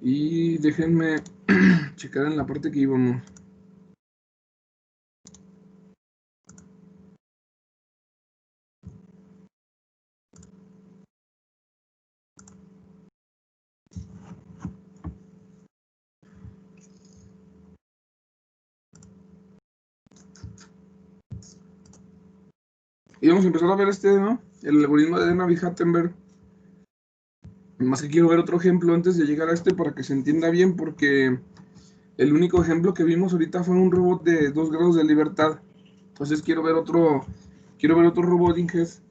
Y déjenme checar en la parte que íbamos. Y vamos a empezar a ver ¿no? El algoritmo de Navier-Steenberg. Más que quiero ver otro ejemplo antes de llegar a este para que se entienda bien, porque el único ejemplo que vimos ahorita fue un robot de 2 grados de libertad. Entonces quiero ver otro robot Inges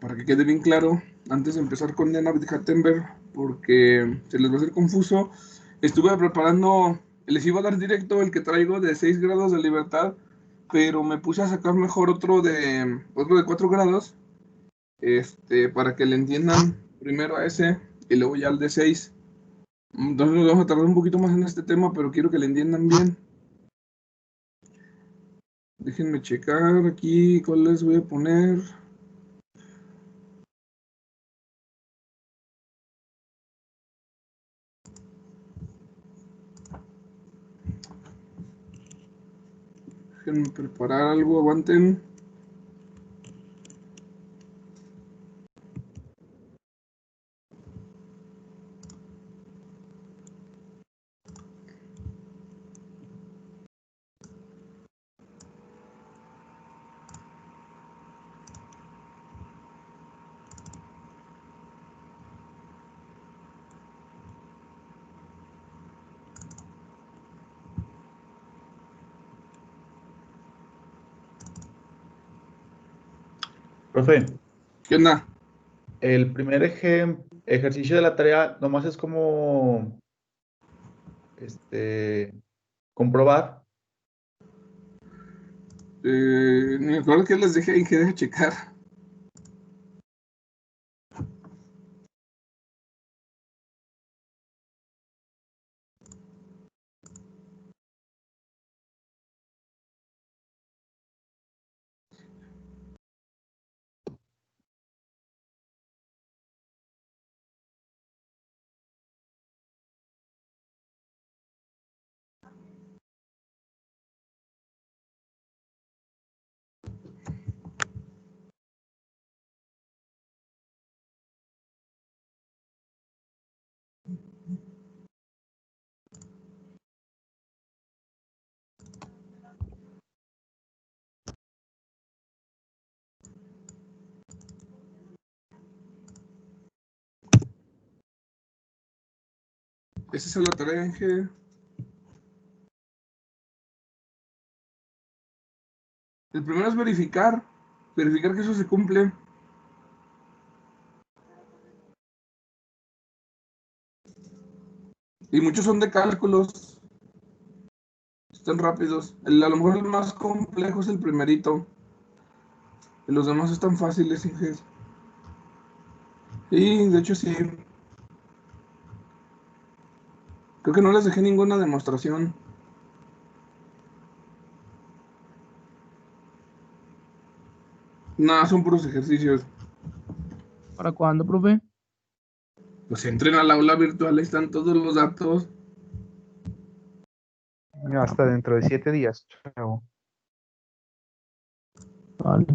para que quede bien claro antes de empezar con Navier-Steenberg, porque se les va a hacer confuso. Estuve preparando, les iba a dar directo el que traigo de 6 grados de libertad, pero me puse a sacar mejor otro de 4 grados, para que le entiendan primero a ese y luego ya al de 6. Entonces nos vamos a tardar un poquito más en este tema, pero quiero que le entiendan bien. Déjenme checar aquí cuál les voy a poner. Déjenme preparar algo, aguanten. Profe, ¿Qué onda? el primer ejercicio de la tarea nomás es como comprobar. Ni me acuerdo que les dejé y que deje checar. Esa es la tarea, Inge. El primero es verificar que eso se cumple. Y muchos son de cálculos, están rápidos. A lo mejor el más complejo es el primerito. Y los demás están fáciles, Inge. Y de hecho sí. Creo que no les dejé ninguna demostración. Nada, son puros ejercicios. ¿Para cuándo, profe? Pues entren al aula virtual, ahí están todos los datos. Hasta dentro de 7 días, chavo. Vale.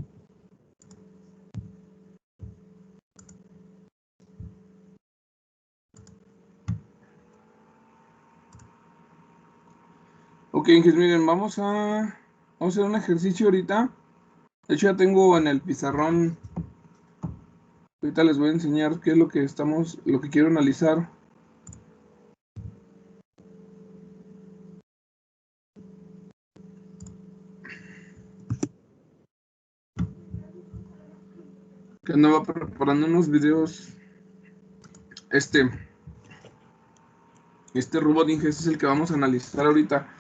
Ok, Inges, miren, vamos a hacer un ejercicio ahorita. De hecho, ya tengo en el pizarrón. Ahorita les voy a enseñar qué es lo que quiero analizar. Que andaba preparando unos videos. Este robot Inges es el que vamos a analizar ahorita.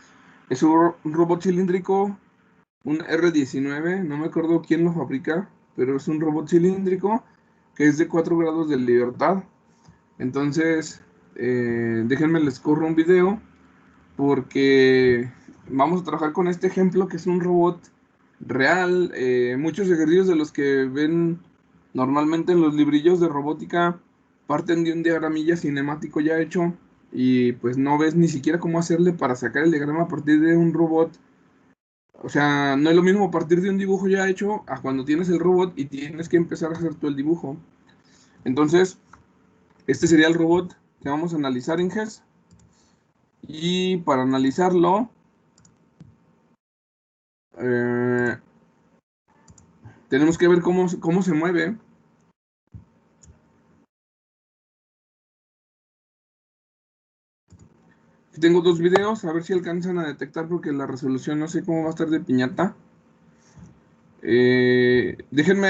Es un robot cilíndrico, un R19, no me acuerdo quién lo fabrica, pero es un robot cilíndrico que es de 4 grados de libertad. Entonces, déjenme les corro un video porque vamos a trabajar con este ejemplo que es un robot real. Muchos ejercicios de los que ven normalmente en los librillos de robótica parten de un diagramilla cinemático ya hecho y pues no ves ni siquiera cómo hacerle para sacar el diagrama a partir de un robot. O sea, no es lo mismo partir de un dibujo ya hecho a cuando tienes el robot y tienes que empezar a hacer tú el dibujo. Entonces, este sería el robot que vamos a analizar, Inges. Y para analizarlo, tenemos que ver cómo se mueve. Tengo dos videos, a ver si alcanzan a detectar porque la resolución no sé cómo va a estar de piñata. Déjenme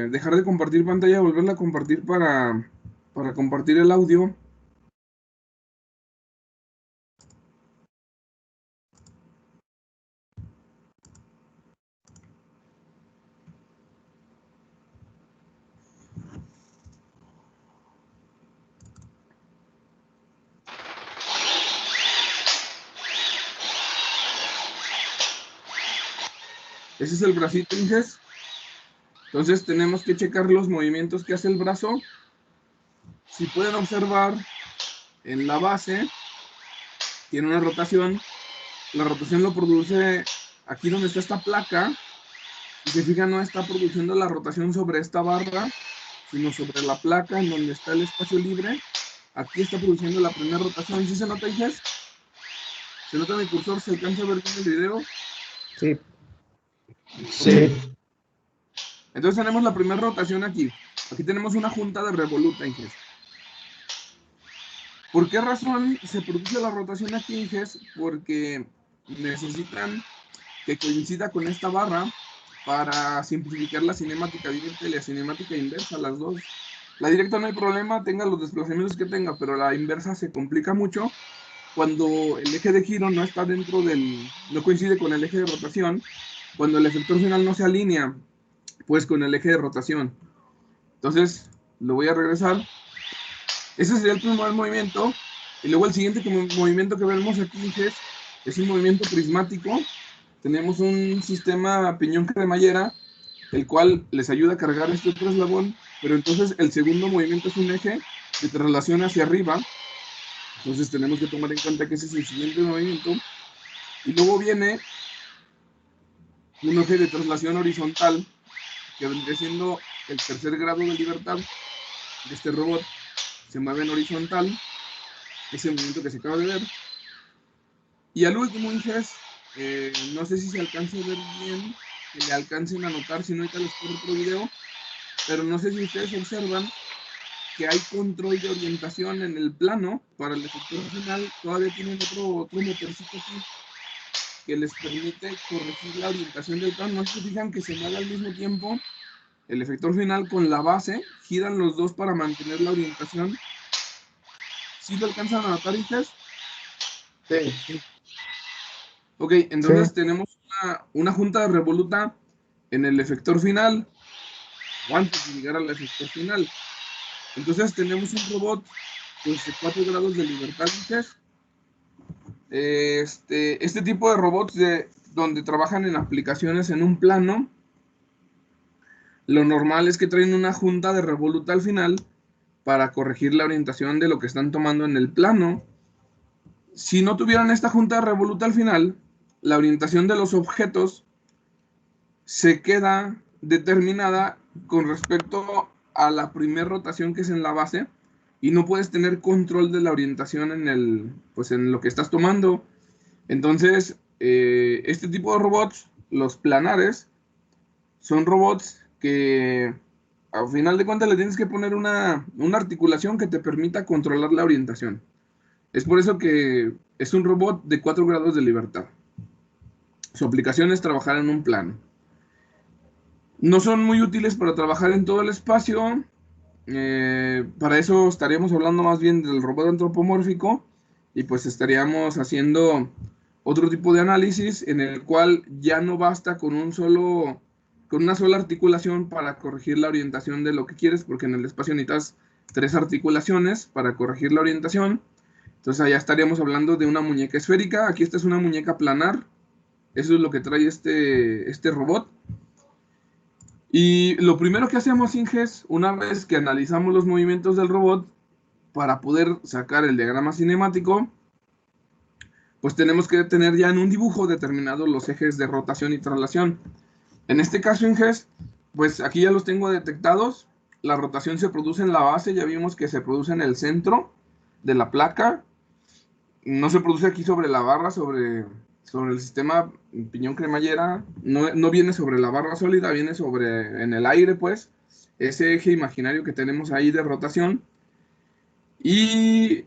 dejar de compartir pantalla, volverla a compartir para compartir el audio. Ese es el bracito, Inges. Entonces tenemos que checar los movimientos que hace el brazo. Si pueden observar, en la base tiene una rotación. La rotación lo produce aquí donde está esta placa. Si se fijan, no está produciendo la rotación sobre esta barra, sino sobre la placa en donde está el espacio libre. Aquí está produciendo la primera rotación. ¿Sí se nota, Inges? ¿Se nota mi cursor? ¿Se alcanza a ver bien el video? Sí. Sí. Entonces tenemos la primera rotación aquí. Aquí tenemos una junta de revoluta, Inges. ¿Por qué razón se produce la rotación aquí, Inges? Porque necesitan que coincida con esta barra para simplificar la cinemática directa y la cinemática inversa, las dos. La directa no hay problema, tenga los desplazamientos que tenga, pero la inversa se complica mucho cuando el eje de giro no está dentro no coincide con el eje de rotación, cuando el efector final no se alinea, pues con el eje de rotación. Entonces, lo voy a regresar. Ese sería el primer movimiento. Y luego el siguiente movimiento que vemos aquí es un movimiento prismático. Tenemos un sistema piñón cremallera, el cual les ayuda a cargar este otro eslabón, pero entonces el segundo movimiento es un eje de traslación hacia arriba. Entonces tenemos que tomar en cuenta que ese es el siguiente movimiento. Y luego viene un eje de traslación horizontal, que vendría siendo el tercer grado de libertad de este robot. Se mueve en horizontal, ese movimiento que se acaba de ver. Y al último, Inges, no sé si se alcanza a ver bien, que le alcancen a notar, si no ahorita les pongo otro video, pero no sé si ustedes observan que hay control de orientación en el plano para el efector final. Todavía tienen otro motorcito aquí que les permite corregir la orientación del plano. No se fijan que se mueve al mismo tiempo el efector final con la base, giran los dos para mantener la orientación. ¿Sí lo alcanzan a notar, Inges? Sí. Ok, entonces Sí. tenemos una junta de revoluta en el efector final, o antes de llegar al efector final. Entonces tenemos un robot pues, de 4 grados de libertad, Inges. Este tipo de robots donde trabajan en aplicaciones en un plano, lo normal es que traen una junta de revoluta al final para corregir la orientación de lo que están tomando en el plano. Si no tuvieran esta junta de revoluta al final, la orientación de los objetos se queda determinada con respecto a la primera rotación que es en la base y no puedes tener control de la orientación pues en lo que estás tomando. Entonces, este tipo de robots, los planares, son robots que al final de cuentas le tienes que poner una articulación que te permita controlar la orientación. Es por eso que es un robot de 4 grados de libertad. Su aplicación es trabajar en un plano. No son muy útiles para trabajar en todo el espacio. Para eso estaríamos hablando más bien del robot antropomórfico y pues estaríamos haciendo otro tipo de análisis en el cual ya no basta con una sola articulación para corregir la orientación de lo que quieres, porque en el espacio necesitas 3 articulaciones para corregir la orientación. Entonces allá estaríamos hablando de una muñeca esférica. Aquí esta es una muñeca planar. Eso es lo que trae este robot. Y lo primero que hacemos, Inges, una vez que analizamos los movimientos del robot, para poder sacar el diagrama cinemático, pues tenemos que tener ya en un dibujo determinados los ejes de rotación y traslación. En este caso, Inges, pues aquí ya los tengo detectados. La rotación se produce en la base, ya vimos que se produce en el centro de la placa. No se produce aquí sobre la barra, sobre el sistema piñón cremallera. No viene sobre la barra sólida, viene en el aire, pues. Ese eje imaginario que tenemos ahí de rotación. Y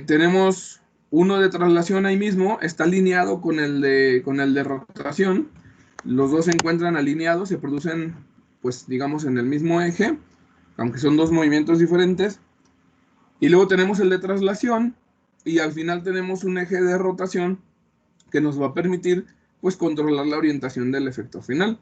tenemos uno de traslación ahí mismo, está alineado con el de rotación. Los dos se encuentran alineados, se producen, pues digamos, en el mismo eje, aunque son dos movimientos diferentes. Y luego tenemos el de traslación y al final tenemos un eje de rotación que nos va a permitir, pues, controlar la orientación del efector final.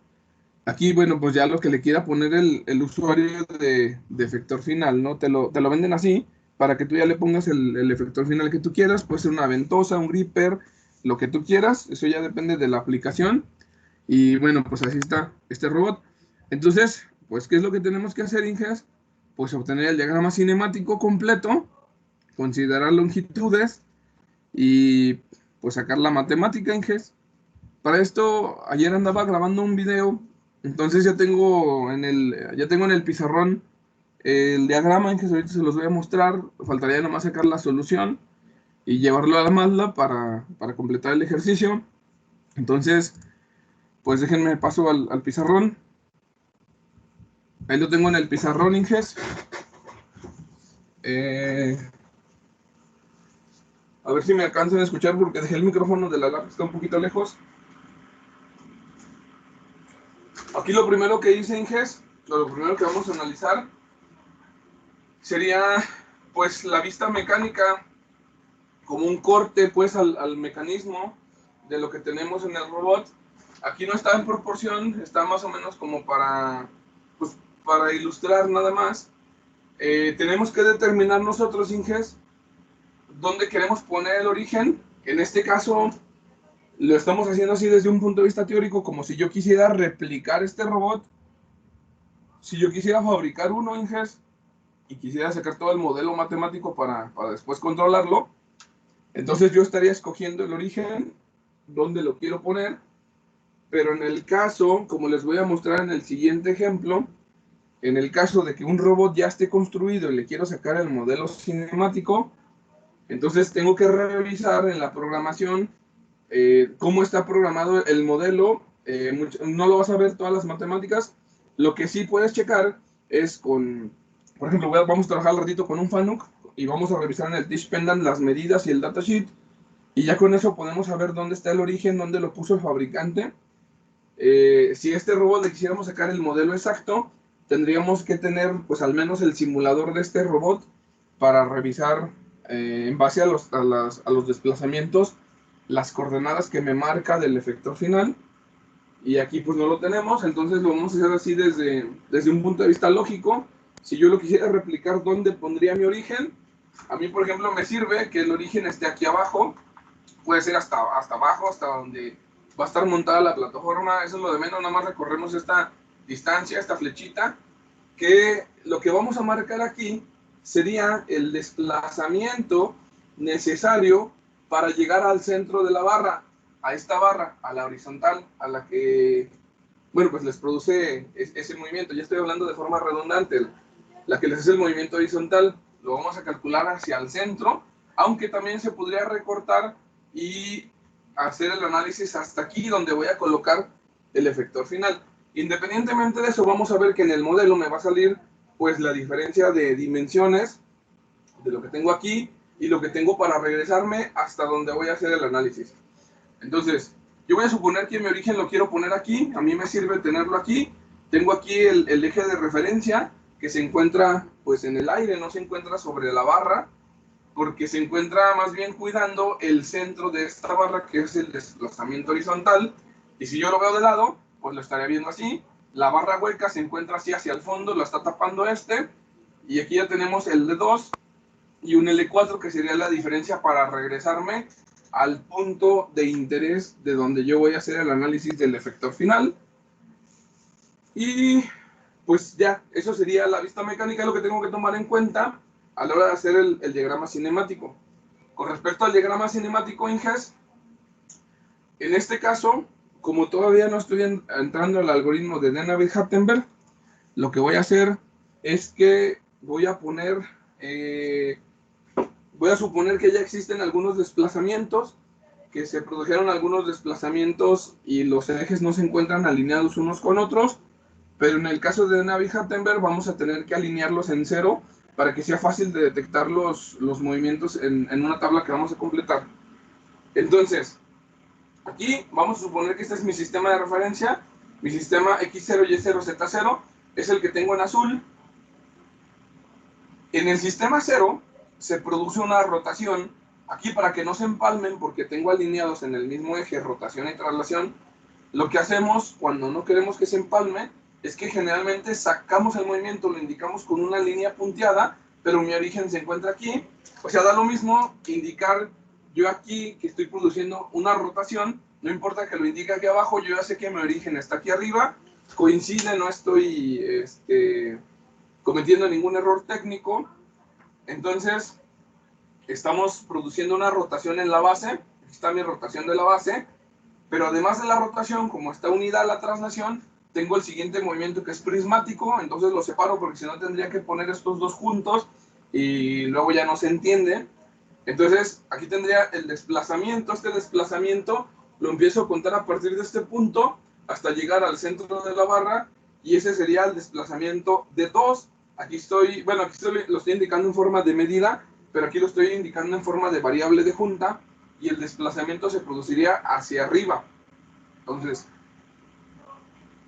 Aquí, bueno, pues ya lo que le quiera poner el usuario de efector final, ¿no? Te lo venden así para que tú ya le pongas el efector final que tú quieras. Puede ser una ventosa, un gripper, lo que tú quieras. Eso ya depende de la aplicación. Y bueno, pues así está este robot. Entonces, pues, ¿qué es lo que tenemos que hacer, Inges? Pues obtener el diagrama cinemático completo, considerar longitudes y pues sacar la matemática, Inges. Para esto, ayer andaba grabando un video, entonces ya tengo en el pizarrón el diagrama, en que ahorita se los voy a mostrar. Faltaría nomás sacar la solución y llevarlo a la MATLAB para completar el ejercicio. Entonces, pues déjenme paso al pizarrón. Ahí lo tengo en el pizarrón, Inges. A ver si me alcanzan a escuchar porque dejé el micrófono de la laptop, está un poquito lejos. Aquí lo primero que hice, Inges, lo primero que vamos a analizar sería, pues, la vista mecánica como un corte, pues, al mecanismo de lo que tenemos en el robot. Aquí no está en proporción, está más o menos como pues, para ilustrar nada más. Tenemos que determinar nosotros, Inges, dónde queremos poner el origen. En este caso, lo estamos haciendo así desde un punto de vista teórico, como si yo quisiera replicar este robot. Si yo quisiera fabricar uno, Inges, y quisiera sacar todo el modelo matemático para después controlarlo, entonces yo estaría escogiendo el origen, dónde lo quiero poner, pero en el caso, como les voy a mostrar en el siguiente ejemplo, en el caso de que un robot ya esté construido y le quiero sacar el modelo cinemático, entonces tengo que revisar en la programación cómo está programado el modelo. No lo vas a ver todas las matemáticas. Lo que sí puedes checar es por ejemplo, vamos a trabajar al ratito con un FANUC y vamos a revisar en el Teach Pendant las medidas y el datasheet. Y ya con eso podemos saber dónde está el origen, dónde lo puso el fabricante. Si este robot le quisiéramos sacar el modelo exacto, tendríamos que tener, pues, al menos el simulador de este robot para revisar en base a los desplazamientos las coordenadas que me marca del efector final. Y aquí pues no lo tenemos, entonces lo vamos a hacer así desde un punto de vista lógico. Si yo lo quisiera replicar, ¿dónde pondría mi origen? A mí, por ejemplo, me sirve que el origen esté aquí abajo. Puede ser hasta abajo, hasta donde va a estar montada la plataforma. Eso es lo de menos, nada más recorremos esta distancia, esta flechita, que lo que vamos a marcar aquí sería el desplazamiento necesario para llegar al centro de la barra, a esta barra, a la horizontal, a la que, bueno, pues les produce ese movimiento. Ya estoy hablando de forma redundante, la que les hace el movimiento horizontal, lo vamos a calcular hacia el centro, aunque también se podría recortar y hacer el análisis hasta aquí, donde voy a colocar el efector final. Independientemente de eso, vamos a ver que en el modelo me va a salir, pues, la diferencia de dimensiones de lo que tengo aquí y lo que tengo para regresarme hasta donde voy a hacer el análisis. Entonces, yo voy a suponer que mi origen lo quiero poner aquí. A mí me sirve tenerlo aquí. Tengo aquí el eje de referencia que se encuentra, pues, en el aire, no se encuentra sobre la barra, porque se encuentra más bien cuidando el centro de esta barra, que es el desplazamiento horizontal. Y si yo lo veo de lado, pues lo estaría viendo así. La barra hueca se encuentra así hacia el fondo, la está tapando y aquí ya tenemos el D2 y un L4, que sería la diferencia para regresarme al punto de interés de donde yo voy a hacer el análisis del efector final. Y pues ya, eso sería la vista mecánica, lo que tengo que tomar en cuenta a la hora de hacer el diagrama cinemático. Con respecto al diagrama cinemático, Inges, en este caso, como todavía no estoy entrando al algoritmo de Denavit-Hattenberg, lo que voy a hacer es que voy a poner, voy a suponer que ya existen algunos desplazamientos, que se produjeron algunos desplazamientos y los ejes no se encuentran alineados unos con otros, pero en el caso de Navier-Hattenberg vamos a tener que alinearlos en cero para que sea fácil de detectar los movimientos en una tabla que vamos a completar. Entonces, aquí vamos a suponer que este es mi sistema de referencia, mi sistema X0, Y0, Z0, es el que tengo en azul. En el sistema 0 se produce una rotación, aquí para que no se empalmen, porque tengo alineados en el mismo eje rotación y traslación, lo que hacemos cuando no queremos que se empalme es que generalmente sacamos el movimiento, lo indicamos con una línea punteada, pero mi origen se encuentra aquí. O sea, da lo mismo indicar yo aquí que estoy produciendo una rotación, no importa que lo indique aquí abajo, yo ya sé que mi origen está aquí arriba, coincide, no estoy cometiendo ningún error técnico. Entonces, estamos produciendo una rotación en la base, aquí está mi rotación de la base, pero además de la rotación, como está unida a la traslación, tengo el siguiente movimiento que es prismático, entonces lo separo porque si no tendría que poner estos dos juntos y luego ya no se entiende. Entonces aquí tendría el desplazamiento, este desplazamiento lo empiezo a contar a partir de este punto hasta llegar al centro de la barra y ese sería el desplazamiento de 2. Aquí estoy, bueno, aquí lo estoy indicando en forma de medida, pero aquí lo estoy indicando en forma de variable de junta y el desplazamiento se produciría hacia arriba. Entonces,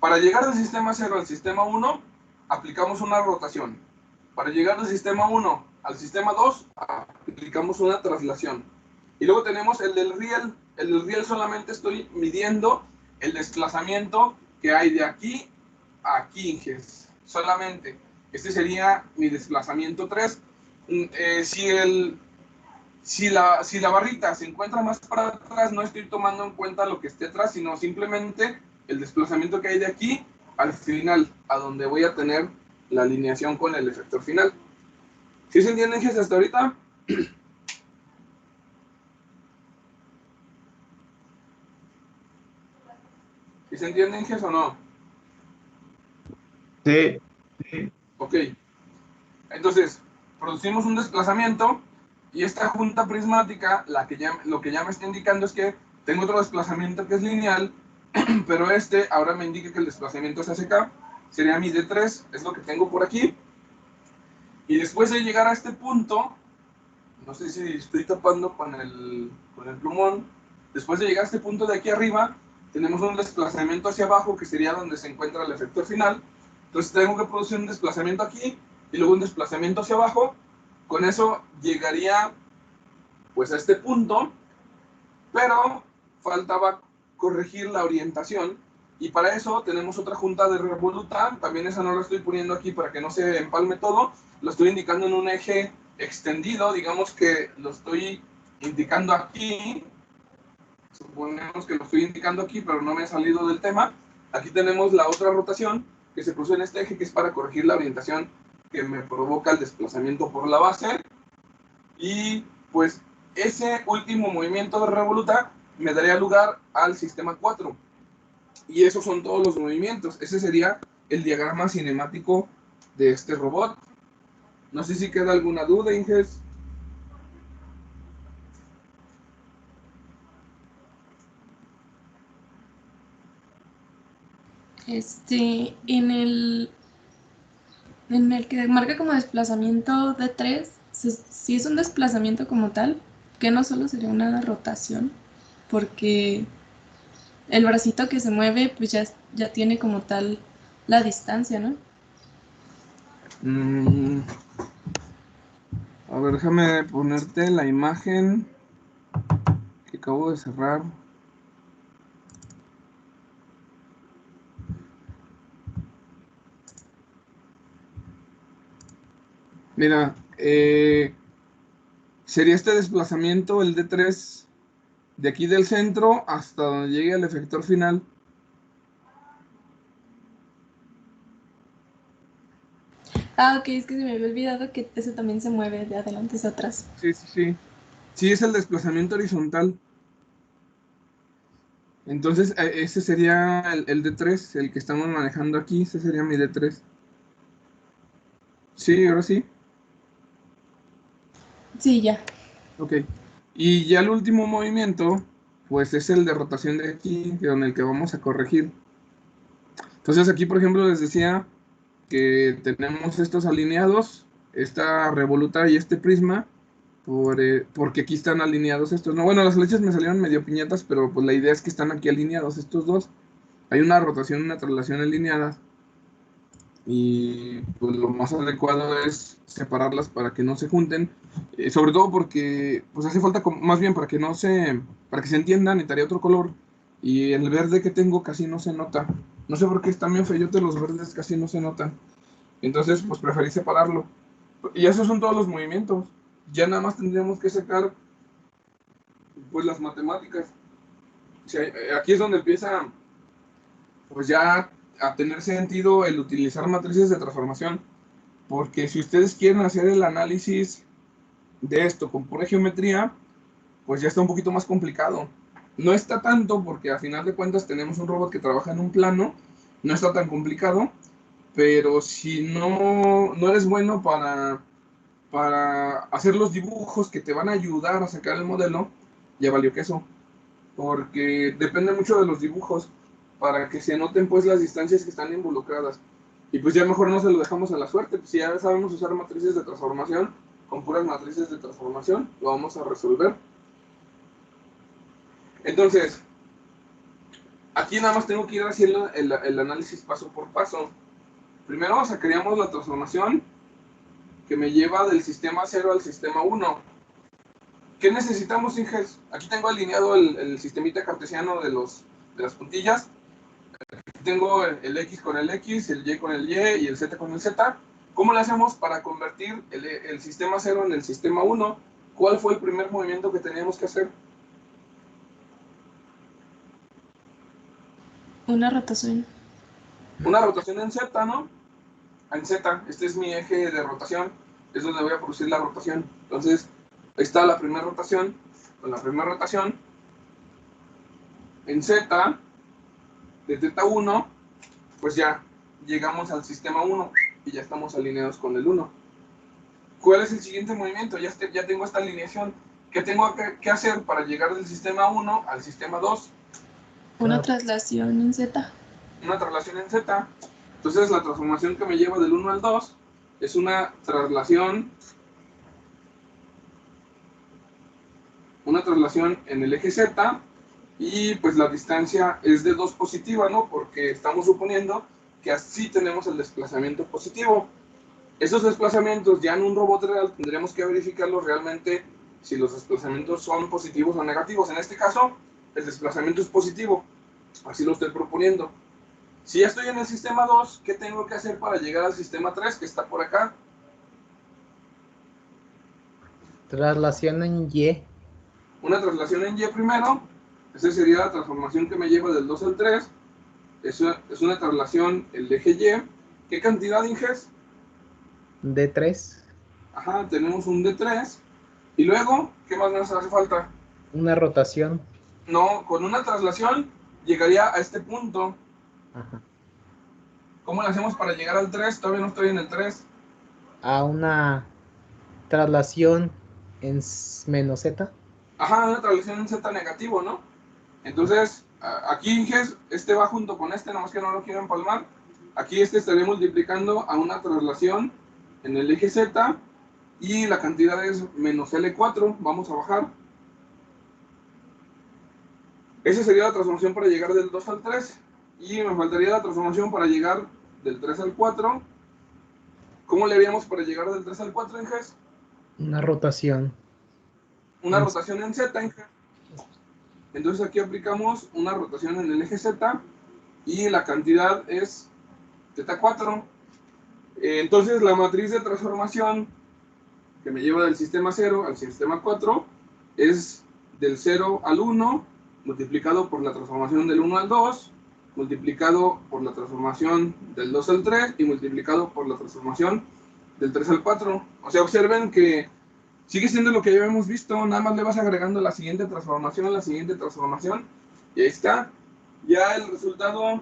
para llegar del sistema 0 al sistema 1, aplicamos una rotación. Para llegar del sistema 1 al sistema 2, aplicamos una traslación. Y luego tenemos el del riel. El del riel solamente estoy midiendo el desplazamiento que hay de aquí a aquí, solamente. Este sería mi desplazamiento 3. Si la barrita se encuentra más para atrás, no estoy tomando en cuenta lo que esté atrás, sino simplemente el desplazamiento que hay de aquí al final, a donde voy a tener la alineación con el efector final. ¿Sí se entienden, Ges, hasta ahorita? ¿Sí se entienden, Ges, o no? Sí. Ok. Entonces, producimos un desplazamiento y esta junta prismática, lo que ya me está indicando es que tengo otro desplazamiento que es lineal, pero este ahora me indica que el desplazamiento es hacia acá, sería mi D3, es lo que tengo por aquí. Y después de llegar a este punto, no sé si estoy tapando con el plumón, después de llegar a este punto de aquí arriba, tenemos un desplazamiento hacia abajo que sería donde se encuentra el efector final. Entonces tengo que producir un desplazamiento aquí y luego un desplazamiento hacia abajo. Con eso llegaría pues a este punto, pero faltaba corregir la orientación y para eso tenemos otra junta de revoluta, también esa no la estoy poniendo aquí para que no se empalme todo, lo estoy indicando en un eje extendido, digamos que lo estoy indicando aquí, suponemos que lo estoy indicando aquí, pero no me he salido del tema. Aquí tenemos la otra rotación que se produce en este eje, que es para corregir la orientación que me provoca el desplazamiento por la base. Y pues ese último movimiento de revoluta me daría lugar al sistema 4. Y esos son todos los movimientos. Ese sería el diagrama cinemático de este robot. No sé si queda alguna duda, Inges. En el que marca como desplazamiento de 3, si es un desplazamiento como tal, que no solo sería una rotación, porque el bracito que se mueve pues ya tiene como tal la distancia, ¿no? A ver, déjame ponerte la imagen que acabo de cerrar. Mira, sería este desplazamiento, el D3, de aquí del centro hasta donde llegue el efector final. Ah, ok, es que se me había olvidado que eso también se mueve de adelante hacia atrás. Sí, sí, sí. Sí, es el desplazamiento horizontal. Entonces, ese sería el D3, el que estamos manejando aquí. Ese sería mi D3. Sí, ahora sí. Sí, ya. Ok. Y ya el último movimiento, pues es el de rotación de aquí, con el que vamos a corregir. Entonces aquí, por ejemplo, les decía que tenemos estos alineados, esta revoluta y este prisma, porque aquí están alineados estos. No, bueno, las flechas me salieron medio piñatas, pero pues la idea es que están aquí alineados estos dos. Hay una rotación y una traslación alineadas. Y pues lo más adecuado es separarlas para que no se junten, sobre todo porque pues hace falta más bien para que se entiendan, necesitaría otro color, y el verde que tengo casi no se nota, no sé por qué están bien feyotes los verdes, casi no se notan, entonces pues preferí separarlo, y esos son todos los movimientos, ya nada más tendríamos que sacar pues las matemáticas. O sea, aquí es donde empieza pues ya a tener sentido el utilizar matrices de transformación. Porque si ustedes quieren hacer el análisis de esto con pura geometría, pues ya está un poquito más complicado. No está tanto porque a final de cuentas tenemos un robot que trabaja en un plano, no está tan complicado, pero si no eres bueno para hacer los dibujos que te van a ayudar a sacar el modelo, ya valió queso. Porque depende mucho de los dibujos para que se noten pues las distancias que están involucradas. Y pues ya mejor no se lo dejamos a la suerte, pues si ya sabemos usar matrices de transformación, con puras matrices de transformación lo vamos a resolver. Entonces, aquí nada más tengo que ir haciendo el análisis paso por paso. Primero sacaríamos la transformación que me lleva del sistema 0 al sistema 1. ¿Qué necesitamos, Inges? Aquí tengo alineado el sistemita cartesiano de las puntillas. Tengo el X con el X, el Y con el Y y el Z con el Z. ¿Cómo le hacemos para convertir el sistema 0 en el sistema 1? ¿Cuál fue el primer movimiento que teníamos que hacer? Una rotación. Una rotación en Z, ¿no? En Z, este es mi eje de rotación, es donde voy a producir la rotación. Entonces, ahí está la primera rotación. Con la primera rotación, en Z, de θ1, pues ya llegamos al sistema 1 y ya estamos alineados con el 1. ¿Cuál es el siguiente movimiento? Ya tengo esta alineación. ¿Qué tengo que hacer para llegar del sistema 1 al sistema 2? Una traslación en Z. Una traslación en Z. Entonces la transformación que me lleva del 1 al 2 es una traslación en el eje Z, y pues la distancia es de 2 positiva, ¿no? Porque estamos suponiendo que así tenemos el desplazamiento positivo. Esos desplazamientos ya en un robot real tendremos que verificarlos realmente si los desplazamientos son positivos o negativos. En este caso, el desplazamiento es positivo, así lo estoy proponiendo. Si ya estoy en el sistema 2, ¿qué tengo que hacer para llegar al sistema 3, que está por acá? Traslación en Y. Una traslación en Y primero, esa sería la transformación que me lleva del 2 al 3, es una traslación el eje Y. ¿Qué cantidad, Inges? D3. Ajá, tenemos un D3, y luego, ¿qué más nos hace falta? Una rotación. No, con una traslación llegaría a este punto. Ajá. ¿Cómo le hacemos para llegar al 3? Todavía no estoy en el 3. A una traslación en menos Z. Ajá, una traslación en Z negativo, ¿no? Entonces, aquí Inges, este va junto con este, nada más que no lo quiero empalmar. Aquí este estaría multiplicando a una traslación en el eje Z, y la cantidad es menos L4, vamos a bajar. Esa sería la transformación para llegar del 2 al 3, y me faltaría la transformación para llegar del 3 al 4. ¿Cómo le haríamos para llegar del 3 al 4, Inges? Una rotación. Una rotación en Z, Inges. Entonces aquí aplicamos una rotación en el eje Z, y la cantidad es θ4. Entonces la matriz de transformación que me lleva del sistema 0 al sistema 4 es del 0 al 1 multiplicado por la transformación del 1 al 2, multiplicado por la transformación del 2 al 3 y multiplicado por la transformación del 3 al 4. O sea, observen que sigue siendo lo que ya habíamos visto, nada más le vas agregando la siguiente transformación, y ahí está. Ya el resultado,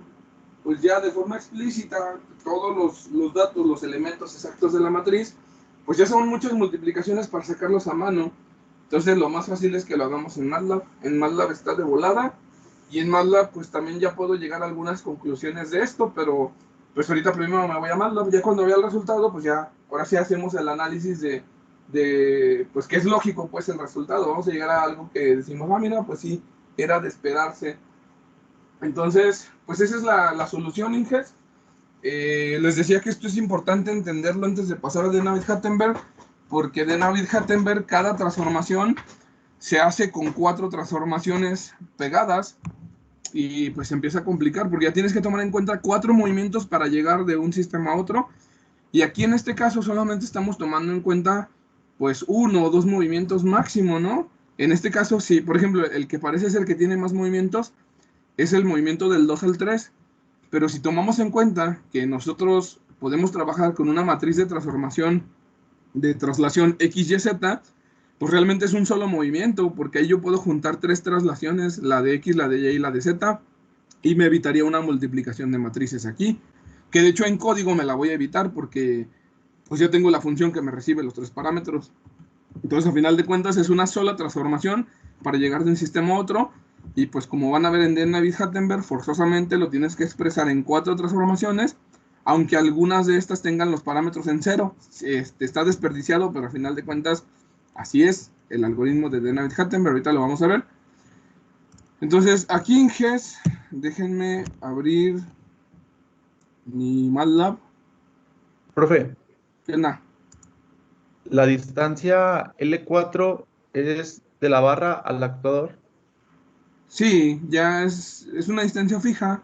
pues ya de forma explícita, todos los datos, los elementos exactos de la matriz, pues ya son muchas multiplicaciones para sacarlos a mano. Entonces lo más fácil es que lo hagamos en MATLAB. En MATLAB está de volada, y en MATLAB pues también ya puedo llegar a algunas conclusiones de esto, pero pues ahorita primero me voy a MATLAB, ya cuando vea el resultado, pues ya, ahora sí hacemos el análisis de pues que es lógico pues el resultado, vamos a llegar a algo que decimos, mira, pues sí, era de esperarse. Entonces, pues esa es la solución, Inges. Les decía que esto es importante entenderlo antes de pasar a de Navier-Hattenberg, porque de Navier-Hattenberg cada transformación se hace con 4 transformaciones pegadas, y pues se empieza a complicar porque ya tienes que tomar en cuenta 4 movimientos para llegar de un sistema a otro, y aquí en este caso solamente estamos tomando en cuenta pues 1 o 2 movimientos máximo, ¿no? En este caso, sí, por ejemplo, el que parece ser que tiene más movimientos es el movimiento del 2 al 3, pero si tomamos en cuenta que nosotros podemos trabajar con una matriz de transformación de traslación X, Y, Z, pues realmente es un solo movimiento, porque ahí yo puedo juntar 3 traslaciones, la de X, la de Y y la de Z, y me evitaría una multiplicación de matrices aquí, que de hecho en código me la voy a evitar porque pues ya tengo la función que me recibe los 3 parámetros. Entonces, a final de cuentas, es una sola transformación para llegar de un sistema a otro, y pues como van a ver en de Navier-Hattenberg, forzosamente lo tienes que expresar en 4 transformaciones, aunque algunas de estas tengan los parámetros en 0. Está desperdiciado, pero a final de cuentas, así es el algoritmo de Navier-Hattenberg, ahorita lo vamos a ver. Entonces, aquí en GES, déjenme abrir mi MATLAB. Profe, ¿Qué onda? la distancia L4 es de la barra al actuador. Sí, ya es una distancia fija.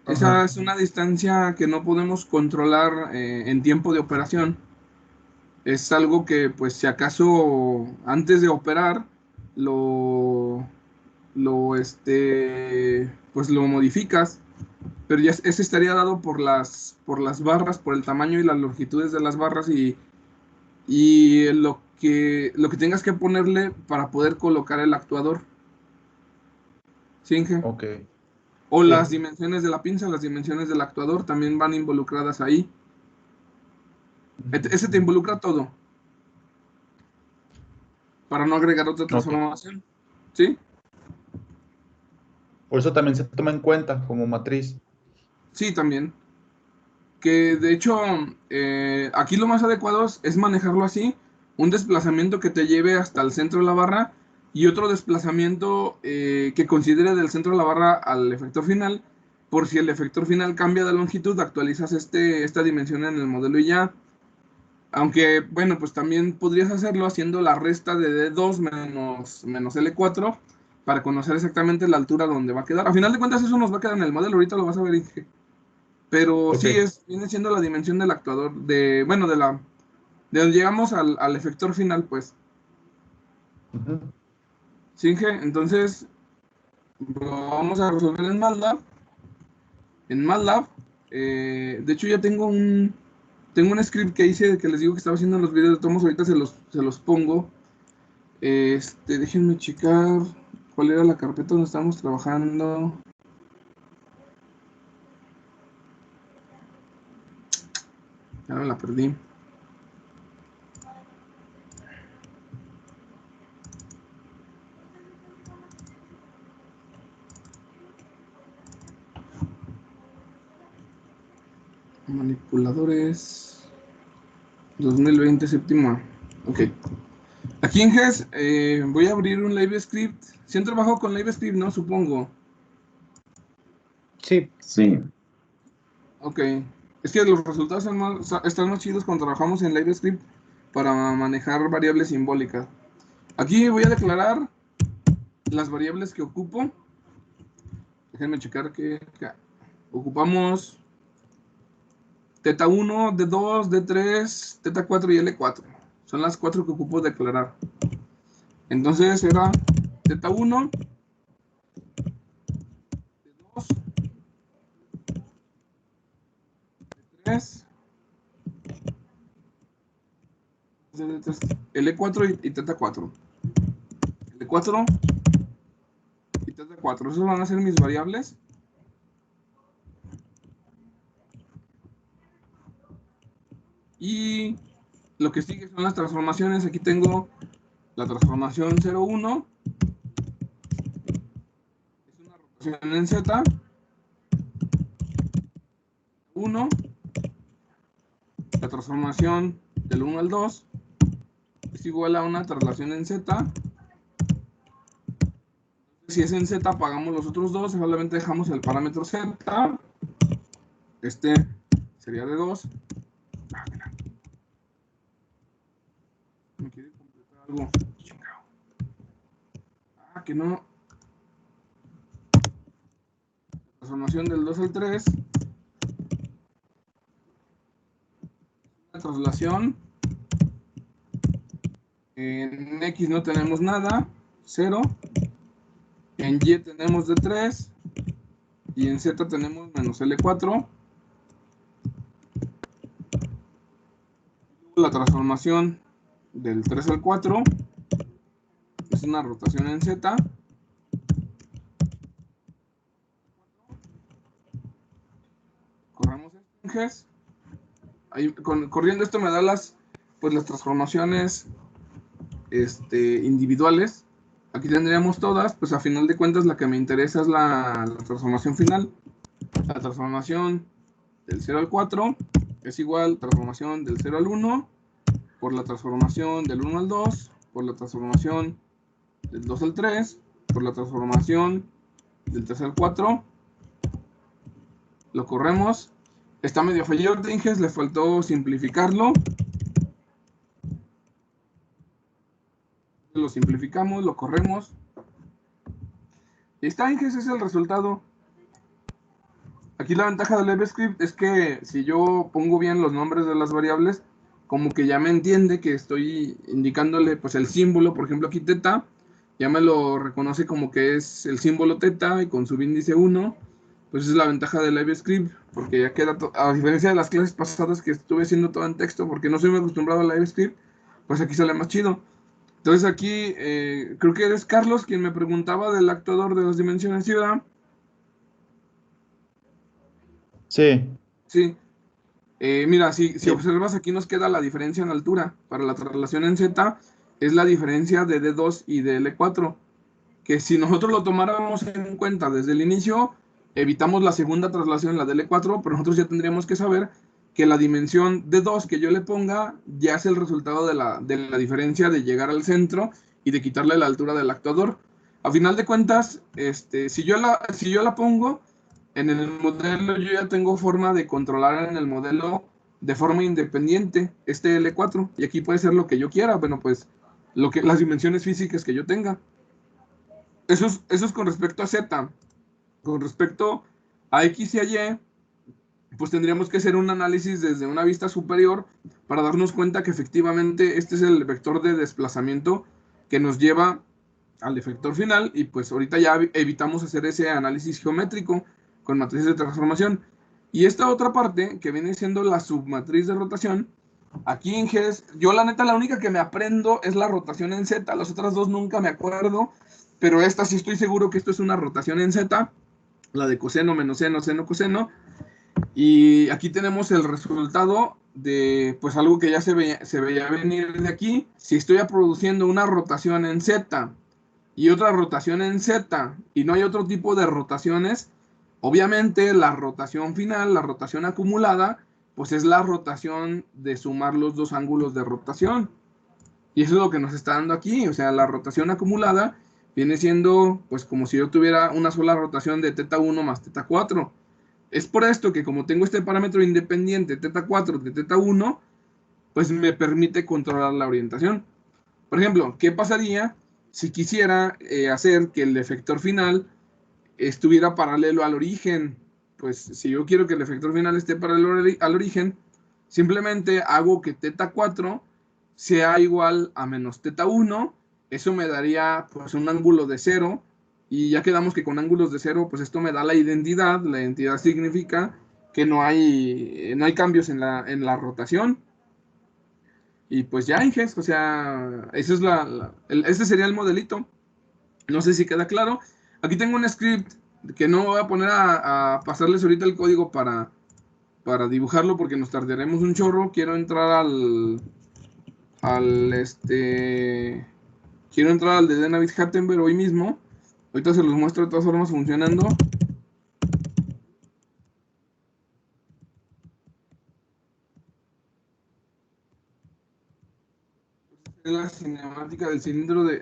Esa Ajá. es una distancia que no podemos controlar en tiempo de operación. Es algo que, pues, si acaso antes de operar, lo, pues lo modificas, pero ya ese estaría dado por las barras, por el tamaño y las longitudes de las barras, y lo que tengas que ponerle para poder colocar el actuador. ¿Sí, Inge? Ok. O Sí. las dimensiones de la pinza, las dimensiones del actuador también van involucradas ahí. Ese te involucra todo, para no agregar otra Ok. transformación. ¿Sí? Por eso también se toma en cuenta como matriz. Sí, también. Que de hecho, aquí lo más adecuado es manejarlo así: un desplazamiento que te lleve hasta el centro de la barra, y otro desplazamiento que considere del centro de la barra al efector final. Por si el efector final cambia de longitud, actualizas esta dimensión en el modelo y ya. Aunque, bueno, pues también podrías hacerlo haciendo la resta de D2 menos L4 para conocer exactamente la altura donde va a quedar. A final de cuentas, eso nos va a quedar en el modelo, ahorita lo vas a ver, Inge. Pero Ok. sí, viene siendo la dimensión del actuador, bueno, de donde llegamos al efector final, pues. Ujú. Sí, Inge, entonces lo vamos a resolver en MATLAB. En MATLAB, de hecho ya tengo un script que hice, que les digo que estaba haciendo en los videos de tomos, ahorita se los pongo. Déjenme checar cuál era la carpeta donde estábamos trabajando. Ya me la perdí. Manipuladores 2020 séptimo A. Ok. Aquí en GES voy a abrir un LiveScript. Si han trabajado con LiveScript, ¿no? Supongo. Sí, Sí. Ok. Es que los resultados están más chidos cuando trabajamos en LiveScript para manejar variables simbólicas. Aquí voy a declarar las variables que ocupo. Déjenme checar que ocupamos teta 1, D2, D3, teta 4 y L4. Son las 4 que ocupo declarar. Entonces era teta 1, D2, D3, L4 y teta 4. L4 y teta 4. Esos van a ser mis variables. Y lo que sigue son las transformaciones. Aquí tengo la transformación 0,1. Es una rotación en Z. 1. La transformación del 1 al 2 es igual a una traslación en Z. Si es en Z, apagamos los otros dos, solamente dejamos el parámetro Z. Este sería de 2. Ah, mira. Me quiere completar algo. Chingado. Ah, que no. La transformación del 2 al 3. La traslación. En X no tenemos nada. 0. En Y tenemos de 3. Y en Z tenemos menos L4. La transformación del 3 al 4 es una rotación en Z. Corremos ejes. Ahí, corriendo esto me da las transformaciones individuales. Aquí tendríamos todas, pues a final de cuentas la que me interesa es la transformación final. La transformación del 0 al 4 es igual transformación del 0 al 1 por la transformación del 1 al 2 por la transformación del 2 al 3 por la transformación del 3 al 4. Lo corremos. Está medio fallado Dinges, le faltó simplificarlo. Lo simplificamos, lo corremos. Y está, Dinges, es el resultado. Aquí la ventaja del EVScript es que si yo pongo bien los nombres de las variables, como que ya me entiende que estoy indicándole pues el símbolo, por ejemplo aquí teta, ya me lo reconoce como que es el símbolo teta y con subíndice 1. Pues es la ventaja del EVScript, porque ya queda, a diferencia de las clases pasadas que estuve haciendo todo en texto, porque no soy muy acostumbrado al EVScript, pues aquí sale más chido. Entonces aquí, creo que eres Carlos quien me preguntaba del actuador de las dimensiones, ¿sí, verdad? Sí. Sí. Mira, si observas aquí nos queda la diferencia en altura. Para la traslación en Z es la diferencia de D2 y de L4, que si nosotros lo tomáramos en cuenta desde el inicio, evitamos la segunda traslación, la de L4, pero nosotros ya tendríamos que saber que la dimensión D2 que yo le ponga ya es el resultado de la diferencia de llegar al centro y de quitarle la altura del actuador. A final de cuentas, si yo la pongo en el modelo, yo ya tengo forma de controlar en el modelo de forma independiente este L4, y aquí puede ser lo que yo quiera, bueno, pues las dimensiones físicas que yo tenga. Eso es con respecto a Z. Con respecto a X y a Y, pues tendríamos que hacer un análisis desde una vista superior para darnos cuenta que efectivamente este es el vector de desplazamiento que nos lleva al efector final, y pues ahorita ya evitamos hacer ese análisis geométrico con matrices de transformación. Y esta otra parte, que viene siendo la submatriz de rotación, aquí en GES, yo la neta la única que me aprendo es la rotación en Z, las otras dos nunca me acuerdo, pero esta sí estoy seguro que esto es una rotación en Z, la de coseno, menos seno, seno, coseno. Y aquí tenemos el resultado de pues algo que ya se veía venir de aquí. Si estoy produciendo una rotación en Z y otra rotación en Z y no hay otro tipo de rotaciones, obviamente la rotación final, la rotación acumulada, pues es la rotación de sumar los dos ángulos de rotación. Y eso es lo que nos está dando aquí. O sea, la rotación acumulada viene siendo pues como si yo tuviera una sola rotación de teta 1 más teta 4. Es por esto que como tengo este parámetro independiente teta 4 de teta 1, pues me permite controlar la orientación. Por ejemplo, ¿qué pasaría si quisiera hacer que el efector final estuviera paralelo al origen? Pues si yo quiero que el efector final esté paralelo al origen, simplemente hago que teta 4 sea igual a menos teta 1. Eso me daría pues un ángulo de 0. Y ya quedamos que con ángulos de 0, pues esto me da la identidad. La identidad significa que no hay cambios en la rotación. Y pues ya, Inges, o sea, eso es este sería el modelito. No sé si queda claro. Aquí tengo un script que no voy a poner a pasarles ahorita el código para dibujarlo porque nos tardaremos un chorro. Quiero entrar quiero entrar al de Naviz-Hattenberg hoy mismo. Ahorita se los muestro de todas formas funcionando. Es la cinemática del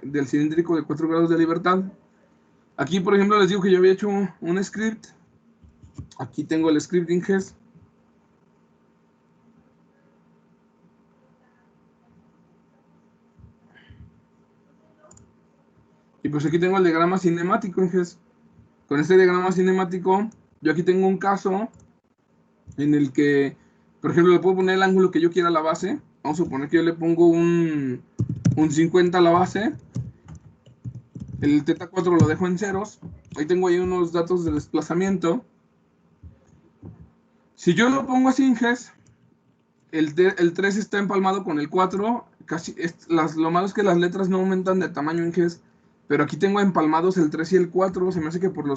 del cilíndrico de 4 grados de libertad. Aquí, por ejemplo, les digo que yo había hecho un script. Aquí tengo el script Inges. Y pues aquí tengo el diagrama cinemático, Inges. Con este diagrama cinemático, yo aquí tengo un caso en el que, por ejemplo, le puedo poner el ángulo que yo quiera a la base. Vamos a suponer que yo le pongo un 50 a la base. El θ4 lo dejo en ceros. Ahí tengo ahí unos datos de desplazamiento. Si yo lo pongo así, Inges, el 3 está empalmado con el 4. Lo malo es que las letras no aumentan de tamaño, Inges. Pero aquí tengo empalmados el 3 y el 4. Se me hace que por